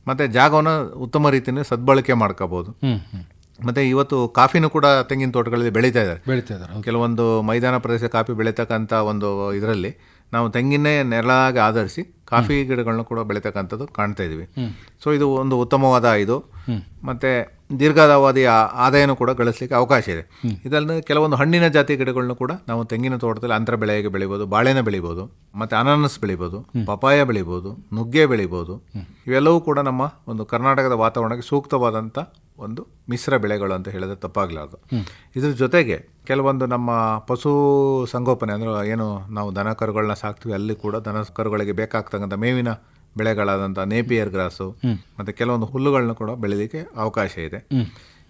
ಮತ್ತು ಜಾಗವನ್ನು ಉತ್ತಮ ರೀತಿಯಲ್ಲಿ ಸದ್ಬಳಕೆ ಮಾಡ್ಕೋಬಹುದು. ಮತ್ತು ಇವತ್ತು ಕಾಫಿನೂ ಕೂಡ ತೆಂಗಿನ ತೋಟಗಳಲ್ಲಿ ಬೆಳೀತಾ ಇದ್ದಾರೆ. ಕೆಲವೊಂದು ಮೈದಾನ ಪ್ರದೇಶ ಕಾಫಿ ಬೆಳೀತಕ್ಕಂಥ ಒಂದು ಇದರಲ್ಲಿ ನಾವು ತೆಂಗಿನೇ ನೆರಳಾಗಿ ಆಧರಿಸಿ ಕಾಫಿ ಗಿಡಗಳನ್ನ ಕೂಡ ಬೆಳೀತಕ್ಕಂಥದ್ದು ಕಾಣ್ತಾ ಇದ್ದೀವಿ. ಸೊ ಇದು ಒಂದು ಉತ್ತಮವಾದ ಇದು. ಮತ್ತು ದೀರ್ಘಾವಧಿಯ ಆದಾಯನೂ ಕೂಡ ಗಳಿಸಲಿಕ್ಕೆ ಅವಕಾಶ ಇದೆ. ಇದಲ್ಲದೆ ಕೆಲವೊಂದು ಹಣ್ಣಿನ ಜಾತಿ ಗಿಡಗಳನ್ನೂ ಕೂಡ ನಾವು ತೆಂಗಿನ ತೋಟದಲ್ಲಿ ಅಂತರ ಬೆಳೆಯಾಗಿ ಬೆಳಿಬೋದು. ಬಾಳೆನ ಬೆಳಿಬೋದು, ಮತ್ತು ಅನಾನಸ್ ಬೆಳಿಬೋದು, ಪಪಾಯ ಬೆಳಿಬೋದು, ನುಗ್ಗೆ ಬೆಳಿಬೋದು. ಇವೆಲ್ಲವೂ ಕೂಡ ನಮ್ಮ ಒಂದು ಕರ್ನಾಟಕದ ವಾತಾವರಣಕ್ಕೆ ಸೂಕ್ತವಾದಂಥ ಒಂದು ಮಿಶ್ರ ಬೆಳೆಗಳು ಅಂತ ಹೇಳಿದ್ರೆ ತಪ್ಪಾಗಲಾರ್ದು. ಇದ್ರ ಜೊತೆಗೆ ಕೆಲವೊಂದು ನಮ್ಮ ಪಶು ಸಂಗೋಪನೆ ಅಂದರೆ ಏನು ನಾವು ದನ ಕರುಗಳನ್ನ ಸಾಕ್ತೀವಿ, ಅಲ್ಲಿ ಕೂಡ ದನ ಕರುಗಳಿಗೆ ಬೇಕಾಗ್ತಕ್ಕಂಥ ಮೇವಿನ ಬೆಳೆಗಳಾದಂಥ ನೇಪಿಯರ್ ಗ್ರಾಸು ಮತ್ತು ಕೆಲವೊಂದು ಹುಲ್ಲುಗಳನ್ನ ಕೂಡ ಬೆಳೀಲಿಕ್ಕೆ ಅವಕಾಶ ಇದೆ.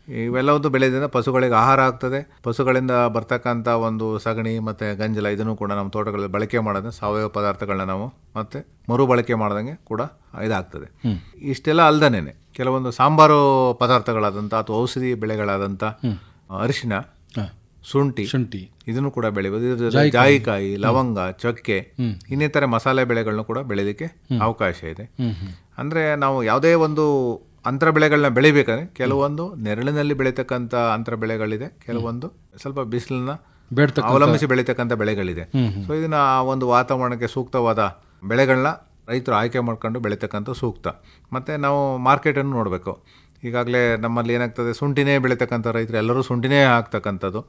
ಇವೆಲ್ಲವೂ ಬೆಳೆಯೋದ್ರಿಂದ ಪಶುಗಳಿಗೆ ಆಹಾರ ಆಗ್ತದೆ. ಪಶುಗಳಿಂದ ಬರ್ತಕ್ಕಂಥ ಒಂದು ಸಗಣಿ ಮತ್ತು ಗಂಜಲ ಇದನ್ನು ಕೂಡ ನಮ್ಮ ತೋಟಗಳಲ್ಲಿ ಬಳಕೆ ಮಾಡೋದ್ರೆ ಸಾವಯವ ಪದಾರ್ಥಗಳನ್ನ ನಾವು ಮತ್ತೆ ಮರುಬಳಕೆ ಮಾಡ್ದಂಗೆ ಕೂಡ ಇದಾಗ್ತದೆ. ಇಷ್ಟೆಲ್ಲ ಅಲ್ದನೇನೆ ಕೆಲವೊಂದು ಸಾಂಬಾರು ಪದಾರ್ಥಗಳಾದಂಥ ಅಥವಾ ಔಷಧಿ ಬೆಳೆಗಳಾದಂಥ ಅರಿಶಿನ, ಶುಂಠಿ ಇದನ್ನು ಕೂಡ ಬೆಳಿಬೋದು. ಇದ್ರ ಜೊತೆ ಜಾಯಿಕಾಯಿ, ಲವಂಗ, ಚಕ್ಕೆ ಇನ್ನಿತರ ಮಸಾಲೆ ಬೆಳೆಗಳನ್ನು ಕೂಡ ಬೆಳೀಲಿಕ್ಕೆ ಅವಕಾಶ ಇದೆ. ಅಂದರೆ ನಾವು ಯಾವುದೇ ಒಂದು ಅಂತರ ಬೆಳೆಗಳನ್ನ ಬೆಳಿಬೇಕಾದ್ರೆ ಕೆಲವೊಂದು ನೆರಳಿನಲ್ಲಿ ಬೆಳೀತಕ್ಕಂಥ ಅಂತರ ಬೆಳೆಗಳಿದೆ, ಕೆಲವೊಂದು ಸ್ವಲ್ಪ ಬಿಸಿಲನ್ನ ಅವಲಂಬಿಸಿ ಬೆಳೀತಕ್ಕಂಥ ಬೆಳೆಗಳಿದೆ. ಸೊ ಇದನ್ನ ಆ ಒಂದು ವಾತಾವರಣಕ್ಕೆ ಸೂಕ್ತವಾದ ಬೆಳೆಗಳನ್ನ ರೈತರು ಆಯ್ಕೆ ಮಾಡ್ಕೊಂಡು ಬೆಳೀತಕ್ಕಂಥ ಸೂಕ್ತ. ಮತ್ತು ನಾವು ಮಾರ್ಕೆಟನ್ನು ನೋಡಬೇಕು. ಈಗಾಗಲೇ ನಮ್ಮಲ್ಲಿ ಏನಾಗ್ತದೆ, ಶುಂಠಿನೇ ಬೆಳೀತಕ್ಕಂಥ ರೈತರು ಎಲ್ಲರೂ ಶುಂಠಿನೇ ಹಾಕ್ತಕ್ಕಂಥದ್ದು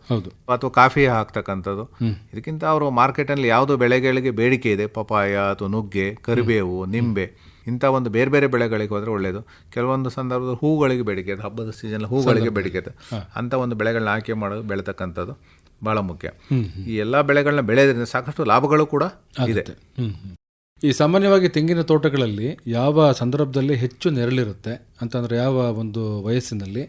ಅಥವಾ ಕಾಫಿ ಹಾಕ್ತಕ್ಕಂಥದ್ದು. ಇದಕ್ಕಿಂತ ಅವರು ಮಾರ್ಕೆಟಲ್ಲಿ ಯಾವುದೋ ಬೆಳೆಗಳಿಗೆ ಬೇಡಿಕೆ ಇದೆ, ಪಪಾಯ ಅಥವಾ ನುಗ್ಗೆ, ಕರಿಬೇವು, ನಿಂಬೆ ಇಂಥ ಒಂದು ಬೇರೆ ಬೇರೆ ಬೆಳೆಗಳಿಗೆ ಹೋದರೆ ಒಳ್ಳೆಯದು. ಕೆಲವೊಂದು ಸಂದರ್ಭದಲ್ಲಿ ಹೂಗಳಿಗೆ ಬೇಡಿಕೆ ಇದೆ, ಹಬ್ಬದ ಸೀಸನ್ ಹೂಗಳಿಗೆ ಬೇಡಿಕೆ ಇದೆ. ಅಂಥ ಒಂದು ಬೆಳೆಗಳನ್ನ ಆಯ್ಕೆ ಮಾಡೋದು ಬೆಳೀತಕ್ಕಂಥದ್ದು ಭಾಳ ಮುಖ್ಯ. ಈ ಎಲ್ಲ ಬೆಳೆಗಳನ್ನ ಬೆಳೆಯೋದ್ರಿಂದ ಸಾಕಷ್ಟು ಲಾಭಗಳು ಕೂಡ ಇದೆ. ಈ ಸಾಮಾನ್ಯವಾಗಿ ತೆಂಗಿನ ತೋಟಗಳಲ್ಲಿ ಯಾವ ಸಂದರ್ಭದಲ್ಲಿ ಹೆಚ್ಚು ನೆರಳಿರುತ್ತೆ ಅಂತಂದರೆ ಯಾವ ಒಂದು ವಯಸ್ಸಿನಲ್ಲಿ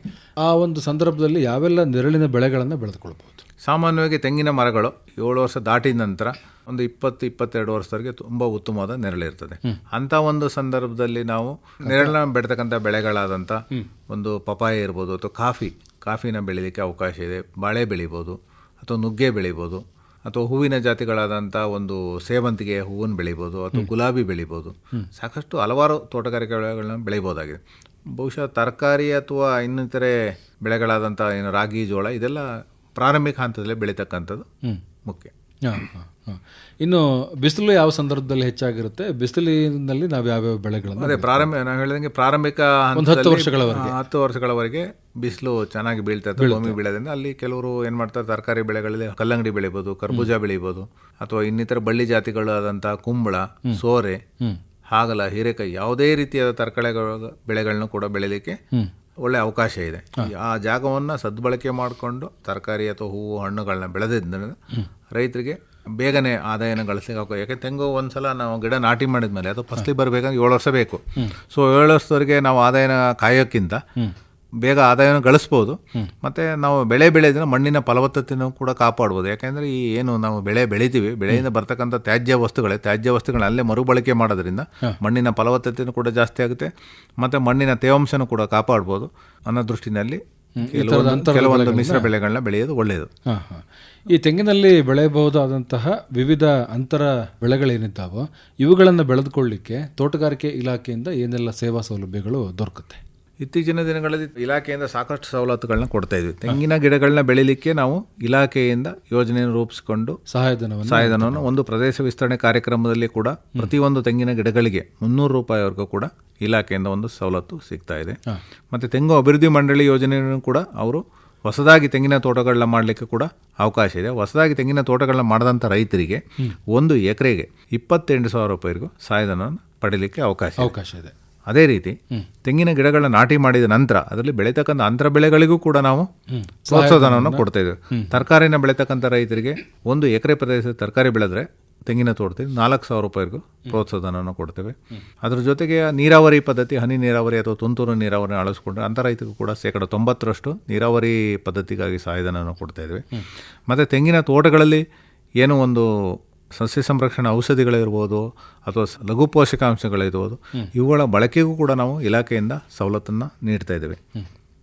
ಆ ಒಂದು ಸಂದರ್ಭದಲ್ಲಿ ಯಾವೆಲ್ಲ ನೆರಳಿನ ಬೆಳೆಗಳನ್ನು ಬೆಳೆದುಕೊಳ್ಬಹುದು? ಸಾಮಾನ್ಯವಾಗಿ ತೆಂಗಿನ ಮರಗಳು 7 ವರ್ಷ ದಾಟಿದ ನಂತರ ಒಂದು 20-22 ವರ್ಷದವರೆಗೆ ತುಂಬ ಉತ್ತಮವಾದ ನೆರಳಿರ್ತದೆ. ಅಂಥ ಒಂದು ಸಂದರ್ಭದಲ್ಲಿ ನಾವು ನೆರಳನ್ನ ಬೆಳತಕ್ಕಂಥ ಬೆಳೆಗಳಾದಂಥ ಒಂದು ಪಪಾಯ ಇರ್ಬೋದು ಅಥವಾ ಕಾಫಿನ ಬೆಳೀಲಿಕ್ಕೆ ಅವಕಾಶ ಇದೆ. ಬಾಳೆ ಬೆಳಿಬೋದು ಅಥವಾ ನುಗ್ಗೆ ಬೆಳಿಬೋದು ಅಥವಾ ಹೂವಿನ ಜಾತಿಗಳಾದಂಥ ಒಂದು ಸೇವಂತಿಗೆ ಹೂವನ್ನು ಬೆಳಿಬೋದು ಅಥವಾ ಗುಲಾಬಿ ಬೆಳಿಬೋದು. ಸಾಕಷ್ಟು ಹಲವಾರು ತೋಟಗಾರಿಕೆ ಬೆಳೆಗಳನ್ನ ಬೆಳಿಬೋದಾಗಿದೆ. ಬಹುಶಃ ತರಕಾರಿ ಅಥವಾ ಇನ್ನಿತರೆ ಬೆಳೆಗಳಾದಂಥ ಏನು ರಾಗಿ, ಜೋಳ ಇದೆಲ್ಲ ಪ್ರಾರಂಭಿಕ ಹಂತದಲ್ಲಿ ಬೆಳೀತಕ್ಕಂಥದ್ದು ಮುಖ್ಯ. ಇನ್ನು ಬಿಸಿಲು ಯಾವ ಸಂದರ್ಭದಲ್ಲಿ ಹೆಚ್ಚಾಗಿರುತ್ತೆ? ಬಿಸಿಲಿನಲ್ಲಿ ನಾವು ಯಾವ್ಯಾವ ಬೆಳೆಗಳನ್ನು ಅದೇ ನಾವು ಹೇಳಿದಂಗೆ ಪ್ರಾರಂಭಿಕ 10 ವರ್ಷಗಳವರೆಗೆ ಬಿಸಿಲು ಚೆನ್ನಾಗಿ ಬೀಳ್ತದೆ. ಭೂಮಿ ಬೀಳೋದ್ರಿಂದ ಅಲ್ಲಿ ಕೆಲವರು ಏನು ಮಾಡ್ತಾರೆ, ತರಕಾರಿ ಬೆಳೆಗಳಲ್ಲಿ ಕಲ್ಲಂಗಡಿ ಬೆಳಿಬೋದು, ಕರ್ಬೂಜ ಬೆಳಿಬೋದು ಅಥವಾ ಇನ್ನಿತರ ಬಳ್ಳಿ ಜಾತಿಗಳಾದಂಥ ಕುಂಬಳ, ಸೋರೆ, ಹಾಗಲ, ಹೀರೆಕಾಯಿ ಯಾವುದೇ ರೀತಿಯಾದ ತರಕಾರಿ ಬೆಳೆಗಳನ್ನು ಕೂಡ ಬೆಳೀಲಿಕ್ಕೆ ಒಳ್ಳೆ ಅವಕಾಶ ಇದೆ. ಆ ಜಾಗವನ್ನು ಸದ್ಬಳಕೆ ಮಾಡಿಕೊಂಡು ತರಕಾರಿ ಅಥವಾ ಹೂವು ಹಣ್ಣುಗಳನ್ನ ಬೆಳೆದಿದ್ದರೆ ರೈತರಿಗೆ ಬೇಗನೆ ಆದಾಯನ ಗಳಿಸ್ಲಿಕ್ಕೆ ಅವಕಾಶ. ಯಾಕೆ ತೆಂಗು ಒಂದ್ಸಲ ನಾವು ಗಿಡ ನಾಟಿ ಮಾಡಿದ್ಮೇಲೆ ಅದು ಫಸಲಿ ಬರಬೇಕಂದ್ರೆ 7 ವರ್ಷ ಬೇಕು. ಸೊ 7 ವರ್ಷದವರೆಗೆ ನಾವು ಆದಾಯನ ಕಾಯೋಕ್ಕಿಂತ ಬೇಗ ಆದಾಯವನ್ನು ಗಳಿಸ್ಬೋದು. ಮತ್ತು ನಾವು ಬೆಳೆ ಬೆಳೆದ್ರೆ ಮಣ್ಣಿನ ಫಲವತ್ತತೆಯನ್ನು ಕೂಡ ಕಾಪಾಡ್ಬೋದು. ಯಾಕೆಂದರೆ ಈ ಏನು ನಾವು ಬೆಳೆ ಬೆಳಿತೀವಿ, ಬೆಳೆಯಿಂದ ಬರ್ತಕ್ಕಂಥ ತ್ಯಾಜ್ಯ ವಸ್ತುಗಳನ್ನ ಅಲ್ಲೇ ಮರುಬಳಕೆ ಮಾಡೋದ್ರಿಂದ ಮಣ್ಣಿನ ಫಲವತ್ತತೆಯೂ ಕೂಡ ಜಾಸ್ತಿ ಆಗುತ್ತೆ, ಮತ್ತು ಮಣ್ಣಿನ ತೇವಾಂಶನೂ ಕೂಡ ಕಾಪಾಡ್ಬೋದು ಅನ್ನೋ ದೃಷ್ಟಿನಲ್ಲಿ ಕೆಲವೊಂದು ಮಿಶ್ರ ಬೆಳೆಗಳನ್ನ ಬೆಳೆಯೋದು ಒಳ್ಳೆಯದು. ಈ ತೆಂಗಿನಲ್ಲಿ ಬೆಳೆಯಬಹುದಾದಂತಹ ವಿವಿಧ ಅಂತರ ಬೆಳೆಗಳೇನಿದ್ದಾವೋ ಇವುಗಳನ್ನು ಬೆಳೆದುಕೊಳ್ಳಿಕ್ಕೆ ತೋಟಗಾರಿಕೆ ಇಲಾಖೆಯಿಂದ ಏನೆಲ್ಲ ಸೇವಾ ಸೌಲಭ್ಯಗಳು ದೊರಕುತ್ತೆ? ಇತ್ತೀಚಿನ ದಿನಗಳಲ್ಲಿ ಇಲಾಖೆಯಿಂದ ಸಾಕಷ್ಟು ಸವಲತ್ತುಗಳನ್ನ ಕೊಡ್ತಾ ಇದ್ವಿ. ತೆಂಗಿನ ಗಿಡಗಳನ್ನ ಬೆಳಿಲಿಕ್ಕೆ ನಾವು ಇಲಾಖೆಯಿಂದ ಯೋಜನೆಯನ್ನು ರೂಪಿಸಿಕೊಂಡು ಸಹಾಯಧನವನ್ನು ಒಂದು ಪ್ರದೇಶ ವಿಸ್ತರಣೆ ಕಾರ್ಯಕ್ರಮದಲ್ಲಿ ಕೂಡ ಪ್ರತಿಯೊಂದು ತೆಂಗಿನ ಗಿಡಗಳಿಗೆ 300 ರೂಪಾಯಿವರೆಗೂ ಕೂಡ ಇಲಾಖೆಯಿಂದ ಒಂದು ಸವಲತ್ತು ಸಿಗ್ತಾ ಇದೆ. ಮತ್ತು ತೆಂಗು ಅಭಿವೃದ್ಧಿ ಮಂಡಳಿ ಯೋಜನೆಯನ್ನು ಕೂಡ ಅವರು ಹೊಸದಾಗಿ ತೆಂಗಿನ ತೋಟಗಳನ್ನ ಮಾಡಲಿಕ್ಕೆ ಕೂಡ ಅವಕಾಶ ಇದೆ. ಹೊಸದಾಗಿ ತೆಂಗಿನ ತೋಟಗಳನ್ನ ಮಾಡಿದಂಥ ರೈತರಿಗೆ 1 ಎಕರೆಗೆ 28,000 ರೂಪಾಯಿವರೆಗೂ ಸಹಾಯಧನವನ್ನು ಪಡೀಲಿಕ್ಕೆ ಅವಕಾಶ ಇದೆ. ಅದೇ ರೀತಿ ತೆಂಗಿನ ಗಿಡಗಳನ್ನ ನಾಟಿ ಮಾಡಿದ ನಂತರ ಅದರಲ್ಲಿ ಬೆಳೀತಕ್ಕಂಥ ಅಂತರ ಬೆಳೆಗಳಿಗೂ ಕೂಡ ನಾವು ಪ್ರೋತ್ಸಾಹಧನವನ್ನು ಕೊಡ್ತಾ ಇದ್ದೇವೆ. ತರಕಾರಿನ ಬೆಳೀತಕ್ಕಂಥ ರೈತರಿಗೆ 1 ಎಕರೆ ಪ್ರದೇಶದ ತರಕಾರಿ ಬೆಳೆದ್ರೆ ತೆಂಗಿನ ತೋಟದಲ್ಲಿ 4,000 ರೂಪಾಯಿವರೆಗೂ ಪ್ರೋತ್ಸಾಹಧನವನ್ನು ಕೊಡ್ತೇವೆ. ಅದರ ಜೊತೆಗೆ ನೀರಾವರಿ ಪದ್ಧತಿ, ಹನಿ ನೀರಾವರಿ ಅಥವಾ ತುಂತುರು ನೀರಾವರಿ ಅಳವಡಿಸಿಕೊಂಡ್ರೆ ಅಂಥ ರೈತರಿಗೂ ಕೂಡ 90% ನೀರಾವರಿ ಪದ್ಧತಿಗಾಗಿ ಸಹಾಯಧನವನ್ನು ಕೊಡ್ತಾ ಇದ್ದೇವೆ. ಮತ್ತು ತೆಂಗಿನ ತೋಟಗಳಲ್ಲಿ ಏನೋ ಒಂದು ಸಸ್ಯ ಸಂರಕ್ಷಣಾ ಔಷಧಿಗಳಿರ್ಬೋದು ಅಥವಾ ಲಘು ಪೋಷಕಾಂಶಗಳಿರ್ಬೋದು, ಇವುಗಳ ಬಳಕೆಗೂ ಕೂಡ ನಾವು ಇಲಾಖೆಯಿಂದ ಸವಲತ್ತನ್ನು ನೀಡ್ತಾ ಇದ್ದೇವೆ.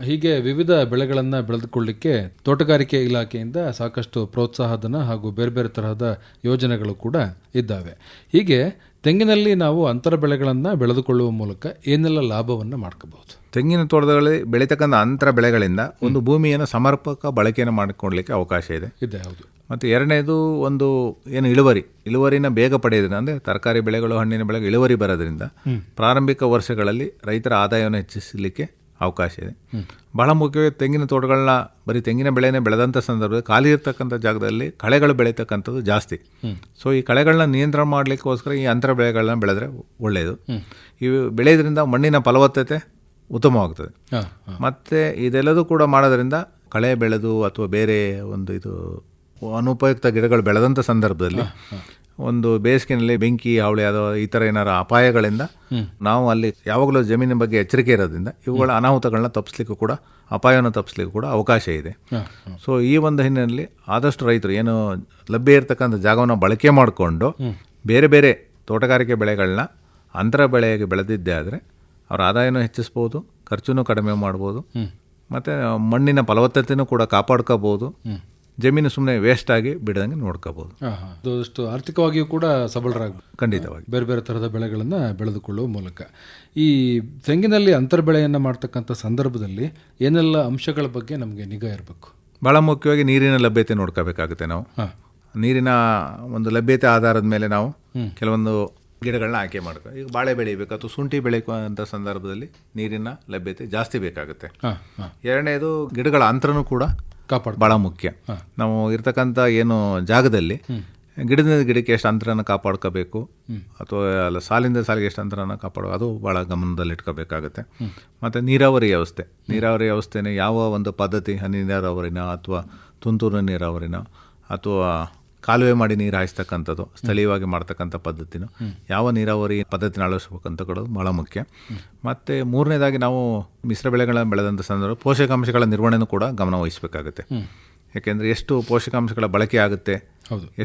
ಹೀಗೆ ವಿವಿಧ ಬೆಳೆಗಳನ್ನು ಬೆಳೆದುಕೊಳ್ಳಿಕ್ಕೆ ತೋಟಗಾರಿಕೆ ಇಲಾಖೆಯಿಂದ ಸಾಕಷ್ಟು ಪ್ರೋತ್ಸಾಹಧನ ಹಾಗೂ ಬೇರೆ ಬೇರೆ ತರಹದ ಯೋಜನೆಗಳು ಕೂಡ ಇದ್ದಾವೆ. ಹೀಗೆ ತೆಂಗಿನಲ್ಲಿ ನಾವು ಅಂತರ ಬೆಳೆಗಳನ್ನು ಬೆಳೆದುಕೊಳ್ಳುವ ಮೂಲಕ ಏನೆಲ್ಲ ಲಾಭವನ್ನು ಮಾಡ್ಕೋಬಹುದು? ತೆಂಗಿನ ತೋಟದಲ್ಲಿ ಬೆಳೀತಕ್ಕಂಥ ಅಂತರ ಬೆಳೆಗಳಿಂದ ಒಂದು ಭೂಮಿಯನ್ನು ಸಮರ್ಪಕ ಬಳಕೆಯನ್ನು ಮಾಡಿಕೊಳ್ಳಲಿಕ್ಕೆ ಅವಕಾಶ ಇದೆ. ಹೌದು. ಮತ್ತು ಎರಡನೇದು ಒಂದು ಏನು ಇಳುವರಿನ ಬೇಗ ಪಡೆಯೋದ್ರಿಂದ, ಅಂದರೆ ತರಕಾರಿ ಬೆಳೆಗಳು, ಹಣ್ಣಿನ ಬೆಳೆಗಳು ಇಳುವರಿ ಬರೋದ್ರಿಂದ ಪ್ರಾರಂಭಿಕ ವರ್ಷಗಳಲ್ಲಿ ರೈತರ ಆದಾಯವನ್ನು ಹೆಚ್ಚಿಸಲಿಕ್ಕೆ ಅವಕಾಶ ಇದೆ. ಬಹಳ ಮುಖ್ಯವಾಗಿ ತೆಂಗಿನ ತೋಟಗಳನ್ನ ಬರೀ ತೆಂಗಿನ ಬೆಳೆನೇ ಬೆಳೆದಂಥ ಸಂದರ್ಭದಲ್ಲಿ ಖಾಲಿ ಇರ್ತಕ್ಕಂಥ ಜಾಗದಲ್ಲಿ ಕಳೆಗಳು ಬೆಳೀತಕ್ಕಂಥದ್ದು ಜಾಸ್ತಿ. ಸೊ ಈ ಕಳೆಗಳನ್ನ ನಿಯಂತ್ರಣ ಮಾಡಲಿಕ್ಕೋಸ್ಕರ ಈ ಅಂತರ ಬೆಳೆಗಳನ್ನ ಬೆಳೆದ್ರೆ ಒಳ್ಳೆಯದು. ಇವು ಬೆಳೆಯೋದ್ರಿಂದ ಮಣ್ಣಿನ ಫಲವತ್ತತೆ ಉತ್ತಮವಾಗ್ತದೆ. ಮತ್ತು ಇದೆಲ್ಲದೂ ಕೂಡ ಮಾಡೋದ್ರಿಂದ ಕಳೆ ಬೆಳೆದು ಅಥವಾ ಬೇರೆ ಒಂದು ಇದು ಅನುಪಯುಕ್ತ ಗಿಡಗಳು ಬೆಳೆದಂಥ ಸಂದರ್ಭದಲ್ಲಿ ಒಂದು ಬೇಸಿಗೆನಲ್ಲಿ ಬೆಂಕಿ, ಹಾವಳಿ ಅಥವಾ ಈ ಥರ ಏನಾರು ಅಪಾಯಗಳಿಂದ ನಾವು ಅಲ್ಲಿ ಯಾವಾಗಲೂ ಜಮೀನಿನ ಬಗ್ಗೆ ಎಚ್ಚರಿಕೆ ಇರೋದ್ರಿಂದ ಇವುಗಳ ಅನಾಹುತಗಳನ್ನ ತಪ್ಪಿಸ್ಲಿಕ್ಕೂ ಕೂಡ, ಅಪಾಯವನ್ನು ತಪ್ಪಿಸ್ಲಿಕ್ಕೂ ಕೂಡ ಅವಕಾಶ ಇದೆ. ಸೊ ಈ ಒಂದು ಹಿನ್ನೆಲೆಯಲ್ಲಿ ಆದಷ್ಟು ರೈತರು ಏನು ಲಭ್ಯ ಇರತಕ್ಕಂಥ ಜಾಗವನ್ನು ಬಳಕೆ ಮಾಡಿಕೊಂಡು ಬೇರೆ ಬೇರೆ ತೋಟಗಾರಿಕೆ ಬೆಳೆಗಳನ್ನ ಅಂತರ ಬೆಳೆಯಾಗಿ ಬೆಳೆದಿದ್ದೇ ಆದರೆ ಅವರ ಆದಾಯನೂ ಹೆಚ್ಚಿಸ್ಬೋದು, ಖರ್ಚುನೂ ಕಡಿಮೆ ಮಾಡ್ಬೋದು, ಮತ್ತು ಮಣ್ಣಿನ ಫಲವತ್ತತೆಯೂ ಕೂಡ ಕಾಪಾಡ್ಕೋಬೋದು. ಜಮೀನು ಸುಮ್ಮನೆ ವೇಸ್ಟ್ ಆಗಿ ಬಿಡದಂಗೆ ನೋಡ್ಕೋಬಹುದು. ಅಷ್ಟು ಆರ್ಥಿಕವಾಗಿಯೂ ಕೂಡ ಸಬಲರಾಗಬಹುದು. ಖಂಡಿತವಾಗಿ ಬೇರೆ ಬೇರೆ ಥರದ ಬೆಳೆಗಳನ್ನು ಬೆಳೆದುಕೊಳ್ಳುವ ಮೂಲಕ. ಈ ತೆಂಗಿನಲ್ಲಿ ಅಂತರ ಬೆಳೆಯನ್ನು ಮಾಡ್ತಕ್ಕಂಥ ಸಂದರ್ಭದಲ್ಲಿ ಏನೆಲ್ಲ ಅಂಶಗಳ ಬಗ್ಗೆ ನಮಗೆ ನಿಗಾ ಇರಬೇಕು? ಭಾಳ ಮುಖ್ಯವಾಗಿ ನೀರಿನ ಲಭ್ಯತೆ ನೋಡ್ಕೋಬೇಕಾಗುತ್ತೆ. ನಾವು ನೀರಿನ ಒಂದು ಲಭ್ಯತೆ ಆಧಾರದ ಮೇಲೆ ನಾವು ಕೆಲವೊಂದು ಗಿಡಗಳನ್ನ ಆಯ್ಕೆ ಮಾಡ್ಕೋ. ಈಗ ಬಾಳೆ ಬೆಳಿಬೇಕು ಅಥವಾ ಶುಂಠಿ ಬೆಳೆಯುವಂಥ ಸಂದರ್ಭದಲ್ಲಿ ನೀರಿನ ಲಭ್ಯತೆ ಜಾಸ್ತಿ ಬೇಕಾಗುತ್ತೆ. ಎರಡನೇದು ಗಿಡಗಳ ಅಂತರನೂ ಕೂಡ ಭಾಳ ಮುಖ್ಯ. ನಾವು ಇರ್ತಕ್ಕಂಥ ಏನು ಜಾಗದಲ್ಲಿ ಗಿಡದಿಂದ ಗಿಡಕ್ಕೆ ಎಷ್ಟು ಅಂತರನ ಕಾಪಾಡ್ಕೋಬೇಕು ಅಥವಾ ಸಾಲಿಂದ ಸಾಲಿಗೆ ಎಷ್ಟು ಅಂತರನ ಕಾಪಾಡೋ, ಅದು ಭಾಳ ಗಮನದಲ್ಲಿ ಇಟ್ಕೋಬೇಕಾಗುತ್ತೆ. ಮತ್ತು ನೀರಾವರಿ ವ್ಯವಸ್ಥೆನೇ ಯಾವ ಒಂದು ಪದ್ಧತಿ, ಹನಿ ನೀರಾವರಿನ ಅಥವಾ ತುಂತುರು ನೀರಾವರಿನ ಅಥವಾ ಕಾಲುವೆ ಮಾಡಿ ನೀರು ಹಾಯಿಸ್ತಕ್ಕಂಥದ್ದು, ಸ್ಥಳೀಯವಾಗಿ ಮಾಡ್ತಕ್ಕಂಥ ಪದ್ಧತಿನೂ, ಯಾವ ನೀರಾವರಿ ಪದ್ಧತಿನ ಅಳವಡಿಸ್ಬೇಕಂತ ಕೊಡೋದು ಭಾಳ ಮುಖ್ಯ. ಮತ್ತು ಮೂರನೇದಾಗಿ ನಾವು ಮಿಶ್ರ ಬೆಳೆಗಳನ್ನು ಬೆಳೆದಂಥ ಸಂದರ್ಭ ಪೋಷಕಾಂಶಗಳ ನಿರ್ವಹಣೆನೂ ಕೂಡ ಗಮನ ವಹಿಸಬೇಕಾಗುತ್ತೆ. ಯಾಕೆಂದರೆ ಎಷ್ಟು ಪೋಷಕಾಂಶಗಳ ಬಳಕೆ ಆಗುತ್ತೆ,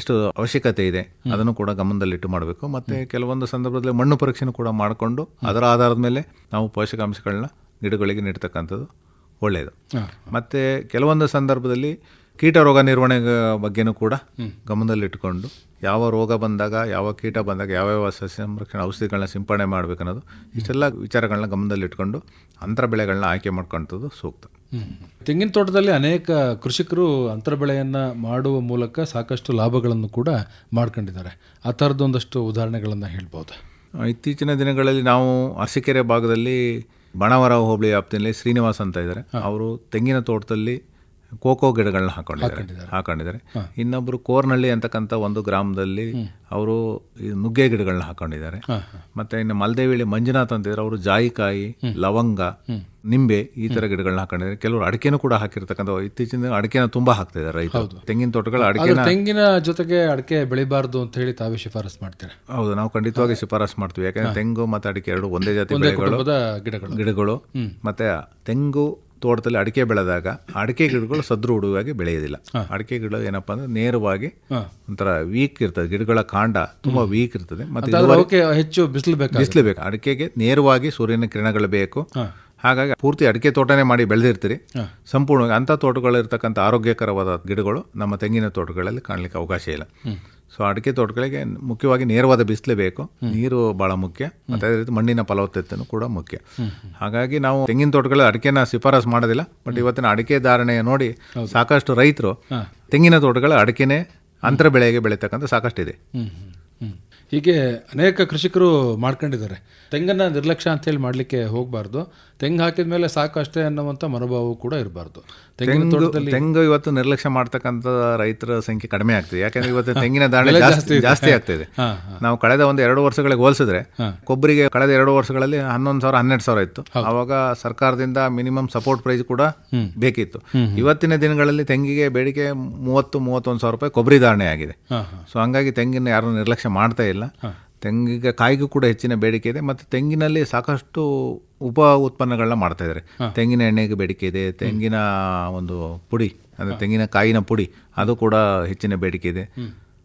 ಎಷ್ಟು ಅವಶ್ಯಕತೆ ಇದೆ, ಅದನ್ನು ಕೂಡ ಗಮನದಲ್ಲಿಟ್ಟು ಮಾಡಬೇಕು. ಮತ್ತು ಕೆಲವೊಂದು ಸಂದರ್ಭದಲ್ಲಿ ಮಣ್ಣು ಪರೀಕ್ಷೆನೂ ಕೂಡ ಮಾಡಿಕೊಂಡು ಅದರ ಆಧಾರದ ಮೇಲೆ ನಾವು ಪೋಷಕಾಂಶಗಳನ್ನ ಗಿಡಗಳಿಗೆ ನೀಡ್ತಕ್ಕಂಥದ್ದು ಒಳ್ಳೆಯದು. ಮತ್ತು ಕೆಲವೊಂದು ಸಂದರ್ಭದಲ್ಲಿ ಕೀಟ ರೋಗ ನಿರ್ವಹಣೆ ಬಗ್ಗೆನೂ ಕೂಡ ಗಮನದಲ್ಲಿಟ್ಟುಕೊಂಡು ಯಾವ ರೋಗ ಬಂದಾಗ, ಯಾವ ಕೀಟ ಬಂದಾಗ ಯಾವ್ಯಾವ ಸಸ್ಯ ಸಂರಕ್ಷಣಾ ಔಷಧಿಗಳನ್ನ ಸಿಂಪಡಣೆ ಮಾಡಬೇಕನ್ನೋದು, ಇಷ್ಟೆಲ್ಲ ವಿಚಾರಗಳನ್ನ ಗಮನದಲ್ಲಿಟ್ಕೊಂಡು ಅಂತರ ಬೆಳೆಗಳನ್ನ ಆಯ್ಕೆ ಮಾಡ್ಕೊಂಥದ್ದು ಸೂಕ್ತ. ತೆಂಗಿನ ತೋಟದಲ್ಲಿ ಅನೇಕ ಕೃಷಿಕರು ಅಂತರ ಬೆಳೆಯನ್ನು ಮಾಡುವ ಮೂಲಕ ಸಾಕಷ್ಟು ಲಾಭಗಳನ್ನು ಕೂಡ ಮಾಡ್ಕೊಂಡಿದ್ದಾರೆ. ಆ ಥರದೊಂದಷ್ಟು ಉದಾಹರಣೆಗಳನ್ನು ಹೇಳ್ಬೋದು? ಇತ್ತೀಚಿನ ದಿನಗಳಲ್ಲಿ ನಾವು ಅರಸೀಕೆರೆ ಭಾಗದಲ್ಲಿ ಬಣವರ ಹೋಬಳಿ ವ್ಯಾಪ್ತಿಯಲ್ಲಿ ಶ್ರೀನಿವಾಸ್ ಅಂತ ಇದ್ದಾರೆ. ಅವರು ತೆಂಗಿನ ತೋಟದಲ್ಲಿ ಕೋಕೋ ಗಿಡಗಳನ್ನ ಹಾಕೊಂಡಿದ್ದಾರೆ. ಇನ್ನೊಬ್ರು ಕೋರ್ನಹಳ್ಳಿ ಅಂತಕ್ಕಂಥ ಒಂದು ಗ್ರಾಮದಲ್ಲಿ ಅವರು ನುಗ್ಗೆ ಗಿಡಗಳನ್ನ ಹಾಕೊಂಡಿದ್ದಾರೆ. ಮತ್ತೆ ಇನ್ನು ಮಲ್ದೇವಿಳಿ ಮಂಜುನಾಥ್ ಅಂತಿದ್ರೆ ಅವರು ಜಾಯಿಕಾಯಿ, ಲವಂಗ, ನಿಂಬೆ ಈ ತರ ಗಿಡಗಳನ್ನ ಹಾಕೊಂಡಿದ್ದಾರೆ. ಕೆಲವರು ಅಡಿಕೆನೂ ಕೂಡ ಹಾಕಿರ್ತಕ್ಕಂಥ, ಇತ್ತೀಚಿನ ಅಡಿಕೆನ ತುಂಬಾ ಹಾಕ್ತಾ ಇದ್ದಾರೆ ರೈತರು. ತೆಂಗಿನ ತೋಟಗಳು ತೆಂಗಿನ ಜೊತೆಗೆ ಅಡಿಕೆ ಬೆಳಿಬಾರ್ದು ಅಂತ ಹೇಳಿ ತಾವೇ ಶಿಫಾರಸ್ ಮಾಡ್ತಾರೆ? ಹೌದು, ನಾವು ಖಂಡಿತವಾಗಿ ಶಿಫಾರಸ್ ಮಾಡ್ತೀವಿ. ಯಾಕಂದ್ರೆ ತೆಂಗು ಮತ್ತೆ ಅಡಿಕೆ ಎರಡು ಒಂದೇ ಜಾತಿ ಬೆಳೆಗಳು, ಗಿಡಗಳು. ಮತ್ತೆ ತೆಂಗು ತೋಟದಲ್ಲಿ ಅಡಿಕೆ ಬೆಳೆದಾಗ ಅಡಿಕೆ ಗಿಡಗಳು ಸದೃಢವಾಗಿ ಬೆಳೆಯೋದಿಲ್ಲ. ಅಡಿಕೆ ಗಿಡ ಏನಪ್ಪ ಅಂದರೆ ನೇರವಾಗಿ ಒಂಥರ ವೀಕ್ ಇರ್ತದೆ, ಗಿಡಗಳ ಕಾಂಡ ತುಂಬ ವೀಕ್ ಇರ್ತದೆ. ಮತ್ತು ಹೆಚ್ಚು ಬಿಸಿಲು ಬೇಕು. ಅಡಿಕೆಗೆ ನೇರವಾಗಿ ಸೂರ್ಯನ ಕಿರಣಗಳು ಬೇಕು. ಹಾಗಾಗಿ ಪೂರ್ತಿ ಅಡಿಕೆ ತೋಟನೇ ಮಾಡಿ ಬೆಳೆದಿರ್ತೀರಿ, ಸಂಪೂರ್ಣವಾಗಿ ಅಂಥ ತೋಟಗಳಿರ್ತಕ್ಕಂಥ ಆರೋಗ್ಯಕರವಾದ ಗಿಡಗಳು ನಮ್ಮ ತೆಂಗಿನ ತೋಟಗಳಲ್ಲಿ ಕಾಣಲಿಕ್ಕೆ ಅವಕಾಶ ಇಲ್ಲ. ಸೊ ಅಡಿಕೆ ತೋಟಗಳಿಗೆ ಮುಖ್ಯವಾಗಿ ನೇರವಾದ ಬಿಸಿಲೇ ಬೇಕು, ನೀರು ಭಾಳ ಮುಖ್ಯ, ಮತ್ತು ಅದೇ ರೀತಿ ಮಣ್ಣಿನ ಫಲವತ್ತತೆಯೂ ಕೂಡ ಮುಖ್ಯ. ಹಾಗಾಗಿ ನಾವು ತೆಂಗಿನ ತೋಟಗಳಲ್ಲಿ ಅಡಿಕೆನ ಶಿಫಾರಸು ಮಾಡೋದಿಲ್ಲ. ಬಟ್ ಇವತ್ತಿನ ಅಡಿಕೆ ಧಾರಣೆಯ ನೋಡಿ ಸಾಕಷ್ಟು ರೈತರು ತೆಂಗಿನ ತೋಟಗಳ ಅಡಿಕೆನೇ ಅಂತರ ಬೆಳೆಗೆ ಬೆಳೀತಕ್ಕಂಥ ಸಾಕಷ್ಟಿದೆ. ಹೀಗೆ ಅನೇಕ ಕೃಷಿಕರು ಮಾಡ್ಕೊಂಡಿದ್ದಾರೆ. ತೆಂಗನ್ನ ನಿರ್ಲಕ್ಷ್ಯ ಅಂತೇಳಿ ಮಾಡಲಿಕ್ಕೆ ಹೋಗಬಾರ್ದು. ತೆಂಗು ಹಾಕಿದ ಮೇಲೆ ಸಾಕಷ್ಟೇ ಅನ್ನುವಂಥ ಮನೋಭಾವ ಕೂಡ ಇರಬಾರ್ದು. ತೆಂಗು ಇವತ್ತು ನಿರ್ಲಕ್ಷ್ಯ ಮಾಡ್ತಕ್ಕಂಥ ರೈತರ ಸಂಖ್ಯೆ ಕಡಿಮೆ ಆಗ್ತದೆ. ಯಾಕಂದ್ರೆ ಇವತ್ತು ತೆಂಗಿನ ದಾಣೆ ಜಾಸ್ತಿ ಆಗ್ತಿದೆ. ನಾವು ಕಳೆದ 1-2 ವರ್ಷಗಳಿಗೆ ಹೋಲಿಸಿದ್ರೆ ಕೊಬ್ಬರಿಗೆ ಕಳೆದ 2 ವರ್ಷಗಳಲ್ಲಿ 11,000-12,000 ಇತ್ತು. ಆವಾಗ ಸರ್ಕಾರದಿಂದ ಮಿನಿಮಮ್ ಸಪೋರ್ಟ್ ಪ್ರೈಸ್ ಕೂಡ ಬೇಕಿತ್ತು. ಇವತ್ತಿನ ದಿನಗಳಲ್ಲಿ ತೆಂಗಿಗೆ ಬೇಡಿಕೆ 30,000-31,000 ರೂಪಾಯಿ ಕೊಬ್ಬರಿ ಧಾರಣೆ ಆಗಿದೆ. ಸೊ ಹಂಗಾಗಿ ತೆಂಗಿನ ಯಾರು ನಿರ್ಲಕ್ಷ್ಯ ಮಾಡ್ತಾ ಇಲ್ಲ. ತೆಂಗಿಗೆ ಕಾಯಿಗೂ ಕೂಡ ಹೆಚ್ಚಿನ ಬೇಡಿಕೆ ಇದೆ. ಮತ್ತು ತೆಂಗಿನಲ್ಲಿ ಸಾಕಷ್ಟು ಉಪ ಉತ್ಪನ್ನಗಳನ್ನ ಮಾಡ್ತಾ ಇದ್ದಾರೆ. ತೆಂಗಿನ ಎಣ್ಣೆಗೆ ಬೇಡಿಕೆ ಇದೆ, ತೆಂಗಿನ ಒಂದು ಪುಡಿ ಅಂದರೆ ತೆಂಗಿನ ಕಾಯಿನ ಪುಡಿ ಅದು ಕೂಡ ಹೆಚ್ಚಿನ ಬೇಡಿಕೆ ಇದೆ.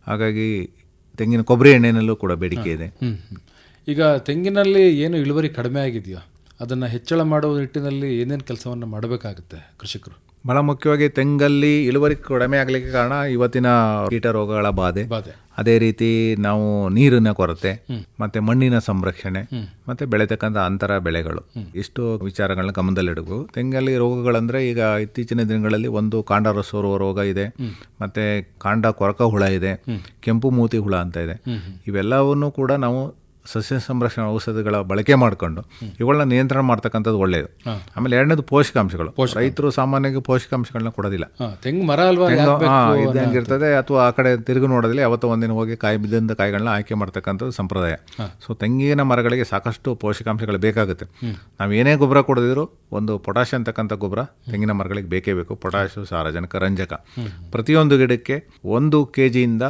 ಹಾಗಾಗಿ ತೆಂಗಿನ ಕೊಬ್ಬರಿ ಎಣ್ಣೆನಲ್ಲೂ ಕೂಡ ಬೇಡಿಕೆ ಇದೆ. ಈಗ ತೆಂಗಿನಲ್ಲಿ ಏನು ಇಳುವರಿ ಕಡಿಮೆ ಆಗಿದೆಯೋ ಅದನ್ನು ಹೆಚ್ಚಳ ಮಾಡುವ ನಿಟ್ಟಿನಲ್ಲಿ ಏನೇನು ಕೆಲಸವನ್ನು ಮಾಡಬೇಕಾಗುತ್ತೆ ಕೃಷಿಕರು? ಬಹಳ ಮುಖ್ಯವಾಗಿ ತೆಂಗಲ್ಲಿ ಇಳುವರಿ ಕಡಿಮೆ ಆಗಲಿಕ್ಕೆ ಕಾರಣ ಇವತ್ತಿನ ಕೀಟ ರೋಗಗಳ ಬಾಧೆ, ಅದೇ ರೀತಿ ನಾವು ನೀರಿನ ಕೊರತೆ, ಮತ್ತೆ ಮಣ್ಣಿನ ಸಂರಕ್ಷಣೆ, ಮತ್ತೆ ಬೆಳೆತಕ್ಕಂಥ ಅಂತರ ಬೆಳೆಗಳು, ಇಷ್ಟು ವಿಚಾರಗಳನ್ನ ಗಮನದಲ್ಲಿಡಬೇಕು. ತೆಂಗಲ್ಲಿ ರೋಗಗಳಂದ್ರೆ ಈಗ ಇತ್ತೀಚಿನ ದಿನಗಳಲ್ಲಿ ಒಂದು ಕಾಂಡ ರಸೋರುವ ರೋಗ ಇದೆ, ಮತ್ತೆ ಕಾಂಡ ಕೊರಕ ಹುಳ ಇದೆ, ಕೆಂಪು ಮೂತಿ ಹುಳ ಅಂತ ಇದೆ. ಇವೆಲ್ಲವನ್ನು ಕೂಡ ನಾವು ಸಸ್ಯ ಸಂರಕ್ಷಣಾ ಔಷಧಿಗಳ ಬಳಕೆ ಮಾಡಿಕೊಂಡು ಇವುಗಳನ್ನ ನಿಯಂತ್ರಣ ಮಾಡ್ತಕ್ಕಂಥದ್ದು ಒಳ್ಳೆಯದು. ಆಮೇಲೆ ಎರಡನೇದು ಪೋಷಕಾಂಶಗಳು. ರೈತರು ಸಾಮಾನ್ಯವಾಗಿ ಪೋಷಕಾಂಶಗಳನ್ನ ಕೊಡೋದಿಲ್ಲ. ತೆಂಗು ಮರ ಅಲ್ವಾ ಇದ್ದಂಗಿರ್ತದೆ, ಅಥವಾ ಆ ಕಡೆ ತಿರುಗಿ ನೋಡೋದಿಲ್ಲ, ಯಾವತ್ತೋ ಒಂದಿನ ಹೋಗಿ ಕಾಯಿ ಬಿದ್ದಂಥ ಕಾಯಿಗಳನ್ನ ಆಯ್ಕೆ ಮಾಡ್ತಕ್ಕಂಥದ್ದು ಸಂಪ್ರದಾಯ. ಸೊ ತೆಂಗಿನ ಮರಗಳಿಗೆ ಸಾಕಷ್ಟು ಪೋಷಕಾಂಶಗಳು ಬೇಕಾಗುತ್ತೆ. ನಾವು ಏನೇ ಗೊಬ್ಬರ ಕೊಡದಿದ್ರು ಒಂದು ಪೊಟ್ಯಾಷ್ ಅಂತಕ್ಕಂಥ ಗೊಬ್ಬರ ತೆಂಗಿನ ಮರಗಳಿಗೆ ಬೇಕೇ ಬೇಕು. ಪೊಟ್ಯಾಷು, ಸಾರಜನಕ, ರಂಜಕ ಪ್ರತಿಯೊಂದು ಗಿಡಕ್ಕೆ 1 kg-ಯಿಂದ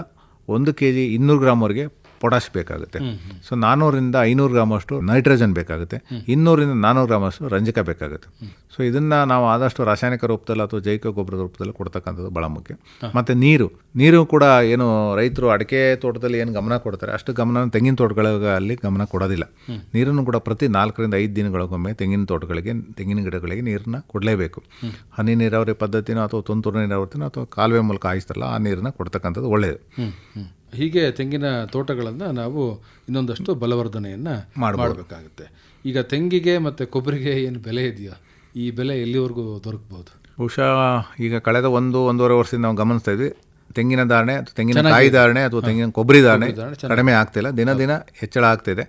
1 kg 200 ಗ್ರಾಮ್ವರೆಗೆ ಪೊಟ್ಯಾಷ್ ಬೇಕಾಗುತ್ತೆ. ಸೊ 400-500 ಗ್ರಾಮ್ ಅಷ್ಟು ನೈಟ್ರೋಜನ್ ಬೇಕಾಗುತ್ತೆ, 200-400 ಗ್ರಾಮ್ ಅಷ್ಟು ರಂಜಕ ಬೇಕಾಗುತ್ತೆ. ಸೊ ಇದನ್ನು ನಾವು ಆದಷ್ಟು ರಾಸಾಯನಿಕ ರೂಪದಲ್ಲಿ ಅಥವಾ ಜೈವಿಕ ಗೊಬ್ಬರದ ರೂಪದಲ್ಲಿ ಕೊಡ್ತಕ್ಕಂಥದ್ದು ಭಾಳ ಮುಖ್ಯ. ಮತ್ತು ನೀರು ಕೂಡ ಏನು ರೈತರು ಅಡಿಕೆ ತೋಟದಲ್ಲಿ ಏನು ಗಮನ ಕೊಡ್ತಾರೆ ಅಷ್ಟು ಗಮನ ತೆಂಗಿನ ತೋಟಗಳಲ್ಲಿ ಗಮನ ಕೊಡೋದಿಲ್ಲ. ನೀರನ್ನು ಕೂಡ ಪ್ರತಿ 4-5 ದಿನಗಳಿಗೊಮ್ಮೆ ತೆಂಗಿನ ತೋಟಗಳಿಗೆ, ತೆಂಗಿನ ಗಿಡಗಳಿಗೆ ನೀರನ್ನ ಕೊಡಲೇಬೇಕು. ಹನಿ ನೀರಾವರಿ ಪದ್ಧತಿನೋ ಅಥವಾ ತುಂತುರು ನೀರಾವರಿನೋ ಅಥವಾ ಕಾಲುವೆ ಮೂಲಕ ಹಾಯಿಸ್ತಾರಲ್ಲ ಆ ನೀರನ್ನ ಕೊಡ್ತಕ್ಕಂಥದ್ದು ಒಳ್ಳೆಯದು. ಹೀಗೆ ತೆಂಗಿನ ತೋಟಗಳನ್ನು ನಾವು ಇನ್ನೊಂದಷ್ಟು ಬಲವರ್ಧನೆಯನ್ನು ಮಾಡಬೇಕಾಗುತ್ತೆ. ಈಗ ತೆಂಗಿಗೆ ಮತ್ತು ಕೊಬ್ಬರಿಗೆ ಏನು ಬೆಲೆ ಇದೆಯೋ ಈ ಬೆಲೆ ಎಲ್ಲಿವರೆಗೂ ದೊರಕಬಹುದು? ಬಹುಶಃ ಈಗ ಕಳೆದ 1-1.5 ವರ್ಷದಿಂದ ನಾವು ಗಮನಿಸ್ತಾ ಇದ್ವಿ, ತೆಂಗಿನ ಧಾರಣೆ ಅಥವಾ ತೆಂಗಿನ ಕಾಯಿ ಧಾರಣೆ ಅಥವಾ ತೆಂಗಿನ ಕೊಬ್ಬರಿ ಧಾರಣೆ ಕಡಿಮೆ ಆಗ್ತಿಲ್ಲ, ದಿನ ಹೆಚ್ಚಳ ಆಗ್ತಿದೆ.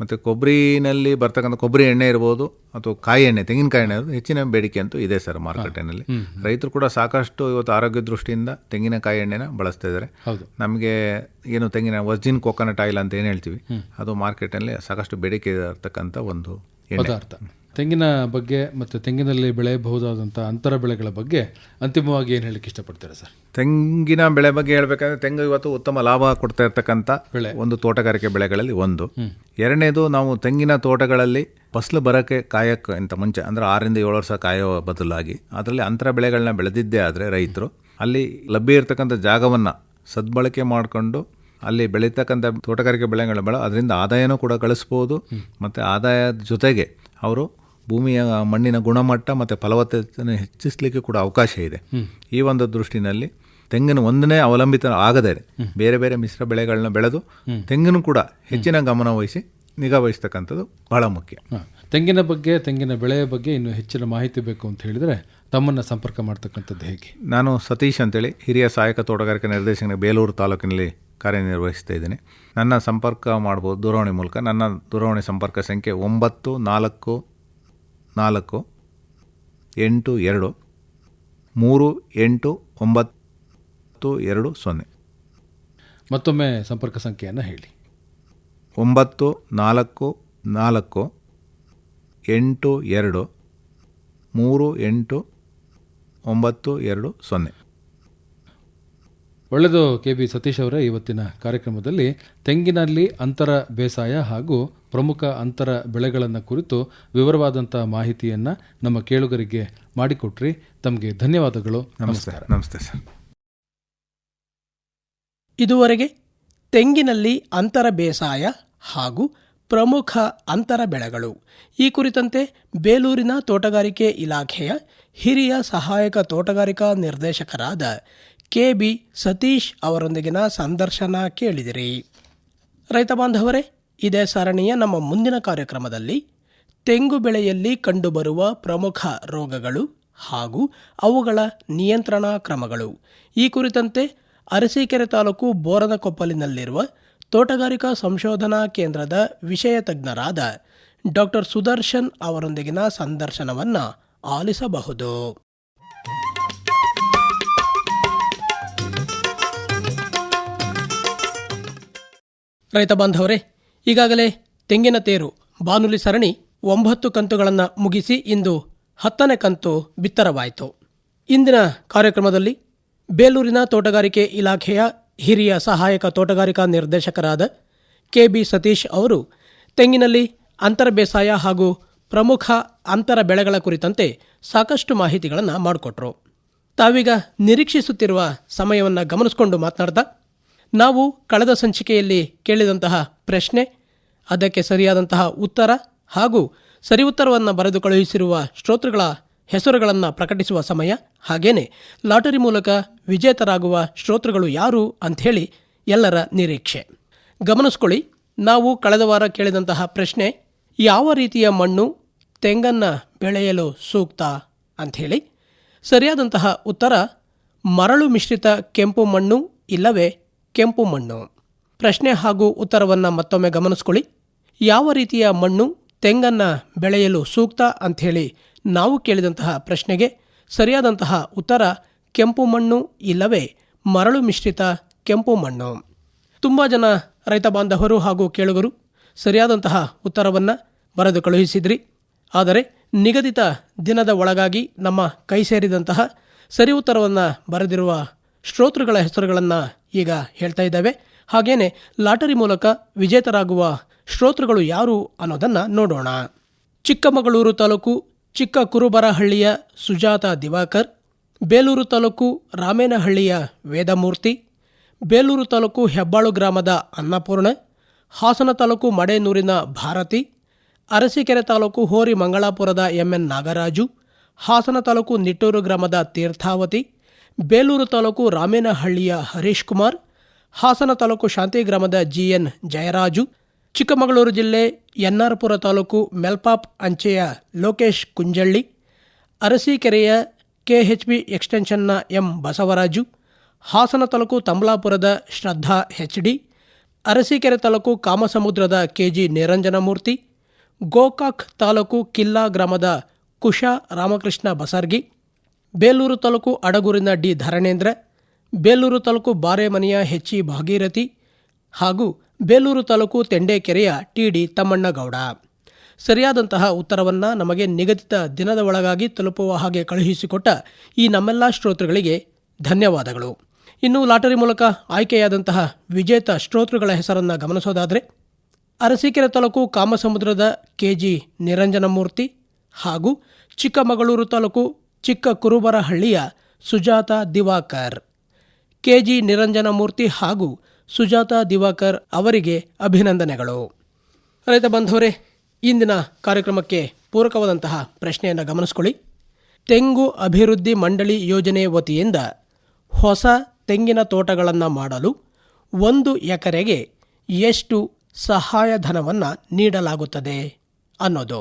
ಮತ್ತು ಕೊಬ್ಬರಿನಲ್ಲಿ ಬರ್ತಕ್ಕಂಥ ಕೊಬ್ಬರಿ ಎಣ್ಣೆ ಇರ್ಬೋದು ಅಥವಾ ಕಾಯಿ ಎಣ್ಣೆ, ತೆಂಗಿನಕಾಯಿ ಎಣ್ಣೆ ಹೆಚ್ಚಿನ ಬೇಡಿಕೆ ಅಂತೂ ಇದೆ ಸರ್ ಮಾರುಕಟ್ಟೆನಲ್ಲಿ. ರೈತರು ಕೂಡ ಸಾಕಷ್ಟು ಇವತ್ತು ಆರೋಗ್ಯ ದೃಷ್ಟಿಯಿಂದ ತೆಂಗಿನಕಾಯಿ ಎಣ್ಣೆನ ಬಳಸ್ತಾ ಇದ್ದಾರೆ. ನಮಗೆ ಏನು ತೆಂಗಿನ ವರ್ಜಿನ್ ಕೋಕೋನಟ್ ಆಯಿಲ್ ಅಂತ ಏನು ಹೇಳ್ತೀವಿ, ಅದು ಮಾರ್ಕೆಟಲ್ಲಿ ಸಾಕಷ್ಟು ಬೇಡಿಕೆ ಇರತಕ್ಕಂಥ ಒಂದು ಪದಾರ್ಥ. ತೆಂಗಿನ ಬಗ್ಗೆ ಮತ್ತು ತೆಂಗಿನಲ್ಲಿ ಬೆಳೆಯಬಹುದಾದಂಥ ಅಂತರ ಬೆಳೆಗಳ ಬಗ್ಗೆ ಅಂತಿಮವಾಗಿ ಏನು ಹೇಳಲಿಕ್ಕೆ ಇಷ್ಟಪಡ್ತಾರೆ ಸರ್? ತೆಂಗಿನ ಬೆಳೆ ಬಗ್ಗೆ ಹೇಳಬೇಕಂದ್ರೆ ತೆಂಗು ಇವತ್ತು ಉತ್ತಮ ಲಾಭ ಕೊಡ್ತಾ ಇರ್ತಕ್ಕಂಥ ಒಂದು ತೋಟಗಾರಿಕೆ ಬೆಳೆಗಳಲ್ಲಿ ಒಂದು. ಎರಡನೇದು, ನಾವು ತೆಂಗಿನ ತೋಟಗಳಲ್ಲಿ ಫಸಲು ಬರೋಕ್ಕೆ ಕಾಯಕ್ಕೆ ಅಂತ ಮುಂಚೆ ಅಂದರೆ 6-7 ವರ್ಷ ಕಾಯೋ ಬದಲಾಗಿ ಅದರಲ್ಲಿ ಅಂತರ ಬೆಳೆಗಳನ್ನ ಬೆಳೆದಿದ್ದೇ ಆದರೆ ರೈತರು ಅಲ್ಲಿ ಲಭ್ಯ ಇರತಕ್ಕಂಥ ಜಾಗವನ್ನು ಸದ್ಬಳಕೆ ಮಾಡಿಕೊಂಡು ಅಲ್ಲಿ ಬೆಳೀತಕ್ಕಂಥ ತೋಟಗಾರಿಕೆ ಬೆಳೆಗಳ ಅದರಿಂದ ಆದಾಯನೂ ಕೂಡ ಗಳಿಸ್ಬೋದು. ಮತ್ತು ಆದಾಯದ ಜೊತೆಗೆ ಅವರು ಭೂಮಿಯ ಮಣ್ಣಿನ ಗುಣಮಟ್ಟ ಮತ್ತು ಫಲವತ್ತತೆಯನ್ನು ಹೆಚ್ಚಿಸಲಿಕ್ಕೆ ಕೂಡ ಅವಕಾಶ ಇದೆ. ಈ ಒಂದು ದೃಷ್ಟಿನಲ್ಲಿ ತೆಂಗಿನ ಒಂದನೇ ಅವಲಂಬಿತ ಆಗದೆ ಬೇರೆ ಬೇರೆ ಮಿಶ್ರ ಬೆಳೆಗಳನ್ನ ಬೆಳೆದು ತೆಂಗಿನ ಕೂಡ ಹೆಚ್ಚಿನ ಗಮನ ವಹಿಸಿ ನಿಗಾ ವಹಿಸ್ತಕ್ಕಂಥದ್ದು ಬಹಳ ಮುಖ್ಯ. ತೆಂಗಿನ ಬಗ್ಗೆ, ತೆಂಗಿನ ಬೆಳೆಯ ಬಗ್ಗೆ ಇನ್ನೂ ಹೆಚ್ಚಿನ ಮಾಹಿತಿ ಬೇಕು ಅಂತ ಹೇಳಿದರೆ ತಮ್ಮನ್ನು ಸಂಪರ್ಕ ಮಾಡ್ತಕ್ಕಂಥದ್ದು ಹೇಗೆ? ನಾನು ಸತೀಶ್ ಅಂತೇಳಿ ಹಿರಿಯ ಸಹಾಯಕ ತೋಟಗಾರಿಕೆ ನಿರ್ದೇಶಕನ ಬೇಲೂರು ತಾಲೂಕಿನಲ್ಲಿ ಕಾರ್ಯನಿರ್ವಹಿಸ್ತಾ ಇದ್ದೀನಿ. ನನ್ನ ಸಂಪರ್ಕ ಮಾಡ್ಬೋದು ದೂರವಾಣಿ ಮೂಲಕ. ನನ್ನ ದೂರವಾಣಿ ಸಂಪರ್ಕ ಸಂಖ್ಯೆ 9442389920. ಮತ್ತೊಮ್ಮೆ ಸಂಪರ್ಕ ಸಂಖ್ಯೆಯನ್ನು ಹೇಳಿ. 9442389920. ಒಳ್ಳೆಯದು. ಕೆ ಬಿ ಸತೀಶ್ ಅವರೇ, ಇವತ್ತಿನ ಕಾರ್ಯಕ್ರಮದಲ್ಲಿ ತೆಂಗಿನಲ್ಲಿ ಅಂತರ ಬೇಸಾಯ ಹಾಗೂ ಪ್ರಮುಖ ಅಂತರ ಬೆಳೆಗಳನ್ನು ಕುರಿತು ವಿವರವಾದಂಥ ಮಾಹಿತಿಯನ್ನು ನಮ್ಮ ಕೇಳುಗರಿಗೆ ಮಾಡಿಕೊಟ್ರಿ. ತಮಗೆ ಧನ್ಯವಾದಗಳು. ನಮಸ್ಕಾರ. ನಮಸ್ತೆ ಸರ್. ಇದುವರೆಗೆ ತೆಂಗಿನಲ್ಲಿ ಅಂತರ ಬೇಸಾಯ ಹಾಗೂ ಪ್ರಮುಖ ಅಂತರ ಬೆಳೆಗಳು ಈ ಕುರಿತಂತೆ ಬೇಲೂರಿನ ತೋಟಗಾರಿಕೆ ಇಲಾಖೆಯ ಹಿರಿಯ ಸಹಾಯಕ ತೋಟಗಾರಿಕಾ ನಿರ್ದೇಶಕರಾದ ಕೆ.ಬಿ. ಸತೀಶ್ ಅವರೊಂದಿಗಿನ ಸಂದರ್ಶನ ಕೇಳಿದಿರಿ. ರೈತ ಬಾಂಧವರೇ, ಇದೇ ಸರಣಿಯ ನಮ್ಮ ಮುಂದಿನ ಕಾರ್ಯಕ್ರಮದಲ್ಲಿ ತೆಂಗು ಬೆಳೆಯಲ್ಲಿ ಕಂಡುಬರುವ ಪ್ರಮುಖ ರೋಗಗಳು ಹಾಗೂ ಅವುಗಳ ನಿಯಂತ್ರಣಾ ಕ್ರಮಗಳು ಈ ಕುರಿತಂತೆ ಅರಸೀಕೆರೆ ತಾಲೂಕು ಬೋರನಕೊಪ್ಪಲಿನಲ್ಲಿರುವ ತೋಟಗಾರಿಕಾ ಸಂಶೋಧನಾ ಕೇಂದ್ರದ ವಿಷಯ ತಜ್ಞರಾದ ಡಾಕ್ಟರ್ ಸುದರ್ಶನ್ ಅವರೊಂದಿಗಿನ ಸಂದರ್ಶನವನ್ನು ಆಲಿಸಬಹುದು. ರೈತ ಬಾಂಧವರೇ, ಈಗಾಗಲೇ ತೆಂಗಿನ ತೇರು ಬಾನುಲಿ ಸರಣಿ 9 ಕಂತುಗಳನ್ನು ಮುಗಿಸಿ ಇಂದು 10ನೇ ಕಂತು ಬಿತ್ತರವಾಯಿತು. ಇಂದಿನ ಕಾರ್ಯಕ್ರಮದಲ್ಲಿ ಬೇಲೂರಿನ ತೋಟಗಾರಿಕೆ ಇಲಾಖೆಯ ಹಿರಿಯ ಸಹಾಯಕ ತೋಟಗಾರಿಕಾ ನಿರ್ದೇಶಕರಾದ ಕೆ.ಬಿ. ಸತೀಶ್ ಅವರು ತೆಂಗಿನಲ್ಲಿ ಅಂತರ ಬೇಸಾಯ ಹಾಗೂ ಪ್ರಮುಖ ಅಂತರ ಬೆಳೆಗಳ ಕುರಿತಂತೆ ಸಾಕಷ್ಟು ಮಾಹಿತಿಗಳನ್ನು ಮಾಡಿಕೊಟ್ರು. ತಾವೀಗ ನಿರೀಕ್ಷಿಸುತ್ತಿರುವ ಸಮಯವನ್ನು ಗಮನಿಸಿಕೊಂಡು ಮಾತನಾಡ್ತಾ ನಾವು ಕಳೆದ ಸಂಚಿಕೆಯಲ್ಲಿ ಕೇಳಿದಂತಹ ಪ್ರಶ್ನೆ, ಅದಕ್ಕೆ ಸರಿಯಾದಂತಹ ಉತ್ತರ ಹಾಗೂ ಸರಿ ಉತ್ತರವನ್ನು ಬರೆದು ಕಳುಹಿಸಿರುವ ಶ್ರೋತೃಗಳ ಹೆಸರುಗಳನ್ನು ಪ್ರಕಟಿಸುವ ಸಮಯ, ಹಾಗೇನೆ ಲಾಟರಿ ಮೂಲಕ ವಿಜೇತರಾಗುವ ಶ್ರೋತೃಗಳು ಯಾರು ಅಂಥೇಳಿ ಎಲ್ಲರ ನಿರೀಕ್ಷೆ. ಗಮನಿಸ್ಕೊಳ್ಳಿ, ನಾವು ಕಳೆದ ವಾರ ಕೇಳಿದಂತಹ ಪ್ರಶ್ನೆ, ಯಾವ ರೀತಿಯ ಮಣ್ಣು ತೆಂಗನ್ನು ಬೆಳೆಯಲು ಸೂಕ್ತ ಅಂಥೇಳಿ. ಸರಿಯಾದಂತಹ ಉತ್ತರ ಮರಳು ಮಿಶ್ರಿತ ಕೆಂಪು ಮಣ್ಣು ಇಲ್ಲವೇ ಕೆಂಪು ಮಣ್ಣು. ಪ್ರಶ್ನೆ ಹಾಗೂ ಉತ್ತರವನ್ನು ಮತ್ತೊಮ್ಮೆ ಗಮನಿಸ್ಕೊಳ್ಳಿ. ಯಾವ ರೀತಿಯ ಮಣ್ಣು ತೆಂಗನ್ನು ಬೆಳೆಯಲು ಸೂಕ್ತ ಅಂಥೇಳಿ ನಾವು ಕೇಳಿದಂತಹ ಪ್ರಶ್ನೆಗೆ ಸರಿಯಾದಂತಹ ಉತ್ತರ ಕೆಂಪು ಮಣ್ಣು ಇಲ್ಲವೇ ಮರಳು ಮಿಶ್ರಿತ ಕೆಂಪು ಮಣ್ಣು. ತುಂಬ ಜನ ರೈತ ಬಾಂಧವರು ಹಾಗೂ ಕೇಳುಗರು ಸರಿಯಾದಂತಹ ಉತ್ತರವನ್ನು ಬರೆದು ಕಳುಹಿಸಿದ್ರಿ. ಆದರೆ ನಿಗದಿತ ದಿನದ ಒಳಗಾಗಿ ನಮ್ಮ ಕೈ ಸೇರಿದಂತಹ ಸರಿ ಉತ್ತರವನ್ನು ಬರೆದಿರುವ ಶ್ರೋತೃಗಳ ಹೆಸರುಗಳನ್ನು ಈಗ ಹೇಳ್ತಾ ಇದ್ದಾವೆ. ಹಾಗೇನೆ ಲಾಟರಿ ಮೂಲಕ ವಿಜೇತರಾಗುವ ಶ್ರೋತೃಗಳು ಯಾರು ಅನ್ನೋದನ್ನು ನೋಡೋಣ. ಚಿಕ್ಕಮಗಳೂರು ತಾಲೂಕು ಚಿಕ್ಕ ಕುರುಬರಹಳ್ಳಿಯ ಸುಜಾತ ದಿವಾಕರ್, ಬೇಲೂರು ತಾಲೂಕು ರಾಮೇನಹಳ್ಳಿಯ ವೇದಮೂರ್ತಿ, ಬೇಲೂರು ತಾಲೂಕು ಹೆಬ್ಬಾಳು ಗ್ರಾಮದ ಅನ್ನಪೂರ್ಣ, ಹಾಸನ ತಾಲೂಕು ಮಡೇನೂರಿನ ಭಾರತಿ, ಅರಸೀಕೆರೆ ತಾಲೂಕು ಹೋರಿ ಮಂಗಳಾಪುರದ ಎನ್ ನಾಗರಾಜು, ಹಾಸನ ತಾಲೂಕು ನಿಟ್ಟೂರು ಗ್ರಾಮದ ತೀರ್ಥಾವತಿ, ಬೇಲೂರು ತಾಲೂಕು ರಾಮೇನಹಳ್ಳಿಯ ಹರೀಶ್ ಕುಮಾರ್, ಹಾಸನ ತಾಲೂಕು ಶಾಂತಿ ಗ್ರಾಮದ ಜಿಎನ್ ಜಯರಾಜು, ಚಿಕ್ಕಮಗಳೂರು ಜಿಲ್ಲೆ ಎನ್ನಾರ್ಪುರ ತಾಲೂಕು ಮೆಲ್ಪಾಪ್ ಅಂಚೆಯ ಲೋಕೇಶ್ ಕುಂಜಳ್ಳಿ, ಅರಸೀಕೆರೆಯ ಕೆಎಚ್ಬಿ ಎಕ್ಸ್ಟೆನ್ಷನ್ನ ಎಂ ಬಸವರಾಜು, ಹಾಸನ ತಾಲೂಕು ತಮ್ಲಾಪುರದ ಶ್ರದ್ಧಾ ಎಚ್ಡಿ, ಅರಸೀಕೆರೆ ತಾಲೂಕು ಕಾಮಸಮುದ್ರದ ಕೆಜಿ ನಿರಂಜನಮೂರ್ತಿ, ಗೋಕಾಕ್ ತಾಲೂಕು ಕಿಲ್ಲಾ ಗ್ರಾಮದ ಕುಶಾ ರಾಮಕೃಷ್ಣ ಬಸರ್ಗಿ, ಬೇಲೂರು ತಾಲೂಕು ಅಡಗೂರಿನ ಡಿ ಧರಣೇಂದ್ರ, ಬೇಲೂರು ತಾಲೂಕು ಬಾರೆಮನೆಯ ಹೆಚ್.ಇ. ಭಾಗೀರಥಿ ಹಾಗೂ ಬೇಲೂರು ತಾಲೂಕು ತೆಂಡೇಕೆರೆಯ ಟಿ.ಡಿ. ತಮ್ಮಣ್ಣಗೌಡ. ಸರಿಯಾದಂತಹ ಉತ್ತರವನ್ನು ನಮಗೆ ನಿಗದಿತ ದಿನದ ಒಳಗಾಗಿ ತಲುಪುವ ಹಾಗೆ ಕಳುಹಿಸಿಕೊಟ್ಟ ಈ ನಮ್ಮೆಲ್ಲ ಶ್ರೋತೃಗಳಿಗೆ ಧನ್ಯವಾದಗಳು. ಇನ್ನು ಲಾಟರಿ ಮೂಲಕ ಆಯ್ಕೆಯಾದಂತಹ ವಿಜೇತ ಶ್ರೋತೃಗಳ ಹೆಸರನ್ನು ಗಮನಿಸೋದಾದರೆ ಅರಸೀಕೆರೆ ತಾಲೂಕು ಕಾಮಸಮುದ್ರದ ಕೆಜಿ ನಿರಂಜನಮೂರ್ತಿ ಹಾಗೂ ಚಿಕ್ಕಮಗಳೂರು ತಾಲೂಕು ಚಿಕ್ಕ ಕುರುಬರಹಳ್ಳಿಯ ಸುಜಾತ ದಿವಾಕರ್. ಕೆಜಿ ನಿರಂಜನಮೂರ್ತಿ ಹಾಗೂ ಸುಜಾತ ದಿವಾಕರ್ ಅವರಿಗೆ ಅಭಿನಂದನೆಗಳು. ರೈತ ಬಂಧುವರೇ, ಇಂದಿನ ಕಾರ್ಯಕ್ರಮಕ್ಕೆ ಪೂರಕವಾದಂತಹ ಪ್ರಶ್ನೆಯನ್ನು ಗಮನಿಸಿಕೊಳ್ಳಿ. ತೆಂಗು ಅಭಿವೃದ್ಧಿ ಮಂಡಳಿ ಯೋಜನೆ ವತಿಯಿಂದ ಹೊಸ ತೆಂಗಿನ ತೋಟಗಳನ್ನು ಮಾಡಲು 1 ಎಕರೆಗೆ ಎಷ್ಟು ಸಹಾಯಧನವನ್ನು ನೀಡಲಾಗುತ್ತದೆ ಅನ್ನೋದು.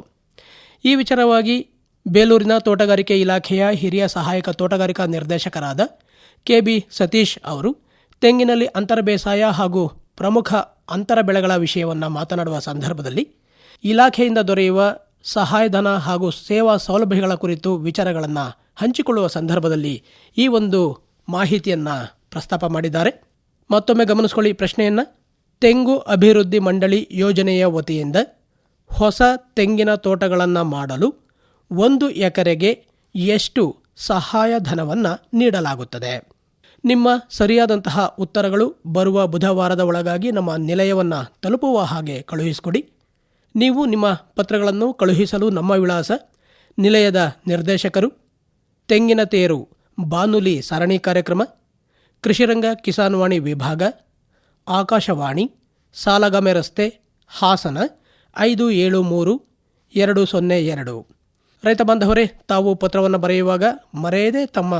ಈ ವಿಚಾರವಾಗಿ ಬೇಲೂರಿನ ತೋಟಗಾರಿಕೆ ಇಲಾಖೆಯ ಹಿರಿಯ ಸಹಾಯಕ ತೋಟಗಾರಿಕಾ ನಿರ್ದೇಶಕರಾದ ಕೆ.ಬಿ. ಸತೀಶ್ ಅವರು ತೆಂಗಿನಲ್ಲಿ ಅಂತರ ಬೇಸಾಯ ಹಾಗೂ ಪ್ರಮುಖ ಅಂತರ ಬೆಳೆಗಳ ವಿಷಯವನ್ನು ಮಾತನಾಡುವ ಸಂದರ್ಭದಲ್ಲಿ ಇಲಾಖೆಯಿಂದ ದೊರೆಯುವ ಸಹಾಯಧನ ಹಾಗೂ ಸೇವಾ ಸೌಲಭ್ಯಗಳ ಕುರಿತು ವಿಚಾರಗಳನ್ನು ಹಂಚಿಕೊಳ್ಳುವ ಸಂದರ್ಭದಲ್ಲಿ ಈ ಒಂದು ಮಾಹಿತಿಯನ್ನು ಪ್ರಸ್ತಾಪ ಮಾಡಿದ್ದಾರೆ. ಮತ್ತೊಮ್ಮೆ ಗಮನಿಸಿಕೊಳ್ಳಿ ಪ್ರಶ್ನೆಯನ್ನು. ತೆಂಗು ಅಭಿವೃದ್ಧಿ ಮಂಡಳಿ ಯೋಜನೆಯ ವತಿಯಿಂದ ಹೊಸ ತೆಂಗಿನ ತೋಟಗಳನ್ನು ಮಾಡಲು 1 ಎಕರೆಗೆ ಎಷ್ಟು ಸಹಾಯಧನವನ್ನು ನೀಡಲಾಗುತ್ತದೆ? ನಿಮ್ಮ ಸರಿಯಾದಂತಹ ಉತ್ತರಗಳು ಬರುವ ಬುಧವಾರದ ಒಳಗಾಗಿ ನಮ್ಮ ನಿಲಯವನ್ನು ತಲುಪುವ ಹಾಗೆ ಕಳುಹಿಸಿಕೊಡಿ. ನೀವು ನಿಮ್ಮ ಪತ್ರಗಳನ್ನು ಕಳುಹಿಸಲು ನಮ್ಮ ವಿಳಾಸ: ನಿಲಯದ ನಿರ್ದೇಶಕರು, ತೆಂಗಿನತೇರು ಬಾನುಲಿ ಸರಣಿ ಕಾರ್ಯಕ್ರಮ, ಕೃಷಿರಂಗ ಕಿಸಾನ್ವಾಣಿ ವಿಭಾಗ, ಆಕಾಶವಾಣಿ, ಸಾಲಗಾಮೆ ರಸ್ತೆ, ಹಾಸನ 573202. ರೈತ ಬಾಂಧವರೇ, ತಾವು ಪತ್ರವನ್ನು ಬರೆಯುವಾಗ ಮರೆಯದೆ ತಮ್ಮ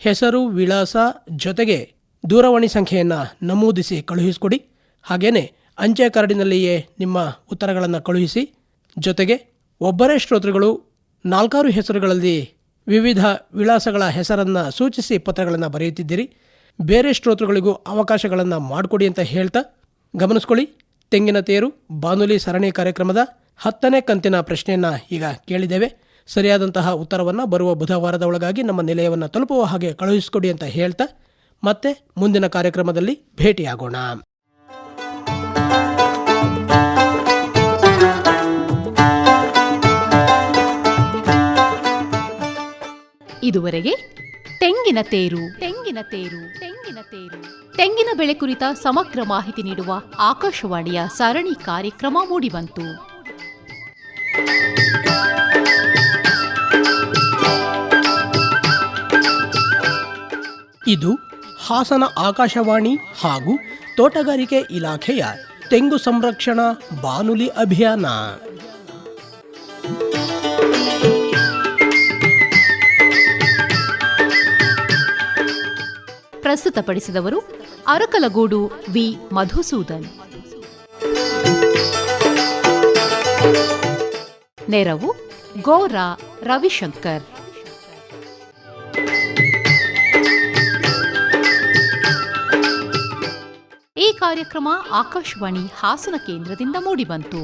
ಹೆಸರು, ವಿಳಾಸ ಜೊತೆಗೆ ದೂರವಾಣಿ ಸಂಖ್ಯೆಯನ್ನು ನಮೂದಿಸಿ ಕಳುಹಿಸಿಕೊಡಿ. ಹಾಗೆಯೇ ಅಂಚೆ ಕಾರ್ಡಿನಲ್ಲಿಯೇ ನಿಮ್ಮ ಉತ್ತರಗಳನ್ನು ಕಳುಹಿಸಿ. ಜೊತೆಗೆ ಒಬ್ಬರೇ ಶ್ರೋತೃಗಳು 4 ಹೆಸರುಗಳಲ್ಲಿ ವಿವಿಧ ವಿಳಾಸಗಳ ಹೆಸರನ್ನು ಸೂಚಿಸಿ ಪತ್ರಗಳನ್ನು ಬರೆಯುತ್ತಿದ್ದೀರಿ. ಬೇರೆ ಶ್ರೋತೃಗಳಿಗೂ ಅವಕಾಶಗಳನ್ನು ಮಾಡಿಕೊಡಿ ಅಂತ ಹೇಳ್ತಾ, ಗಮನಿಸ್ಕೊಳ್ಳಿ, ತೆಂಗಿನತೇರು ಬಾನುಲಿ ಸರಣಿ ಕಾರ್ಯಕ್ರಮದ 10ನೇ ಕಂತಿನ ಪ್ರಶ್ನೆಯನ್ನು ಈಗ ಕೇಳಿದ್ದೇವೆ. ಸರಿಯಾದಂತಹ ಉತ್ತರವನ್ನು ಬರುವ ಬುಧವಾರದ ಒಳಗಾಗಿ ನಮ್ಮ ನಿಲಯವನ್ನು ತಲುಪುವ ಹಾಗೆ ಕಳುಹಿಸಿಕೊಡಿ ಅಂತ ಹೇಳ್ತಾ, ಮತ್ತೆ ಮುಂದಿನ ಕಾರ್ಯಕ್ರಮದಲ್ಲಿ ಭೇಟಿಯಾಗೋಣ. ಇದುವರೆಗೆ ತೆಂಗಿನ ತೇರು ತೆಂಗಿನ ಬೆಳೆ ಕುರಿತ ಸಮಗ್ರ ಮಾಹಿತಿ ನೀಡುವ ಆಕಾಶವಾಣಿಯ ಸರಣಿ ಕಾರ್ಯಕ್ರಮ ಮೂಡಿಬಂತು. ಇದು ಹಾಸನ ಆಕಾಶವಾಣಿ ಹಾಗೂ ತೋಟಗಾರಿಕೆ ಇಲಾಖೆಯ ತೆಂಗು ಸಂರಕ್ಷಣಾ ಬಾನುಲಿ ಅಭಿಯಾನ. ಪ್ರಸ್ತುತಪಡಿಸಿದವರು ಅರಕಲಗೂಡು ವಿ ಮಧುಸೂದನ್. ನೆರವು ಗೋರಾ ರವಿಶಂಕರ್. ಈ ಕಾರ್ಯಕ್ರಮ ಆಕಾಶವಾಣಿ ಹಾಸನ ಕೇಂದ್ರದಿಂದ ಮೂಡಿಬಂತು.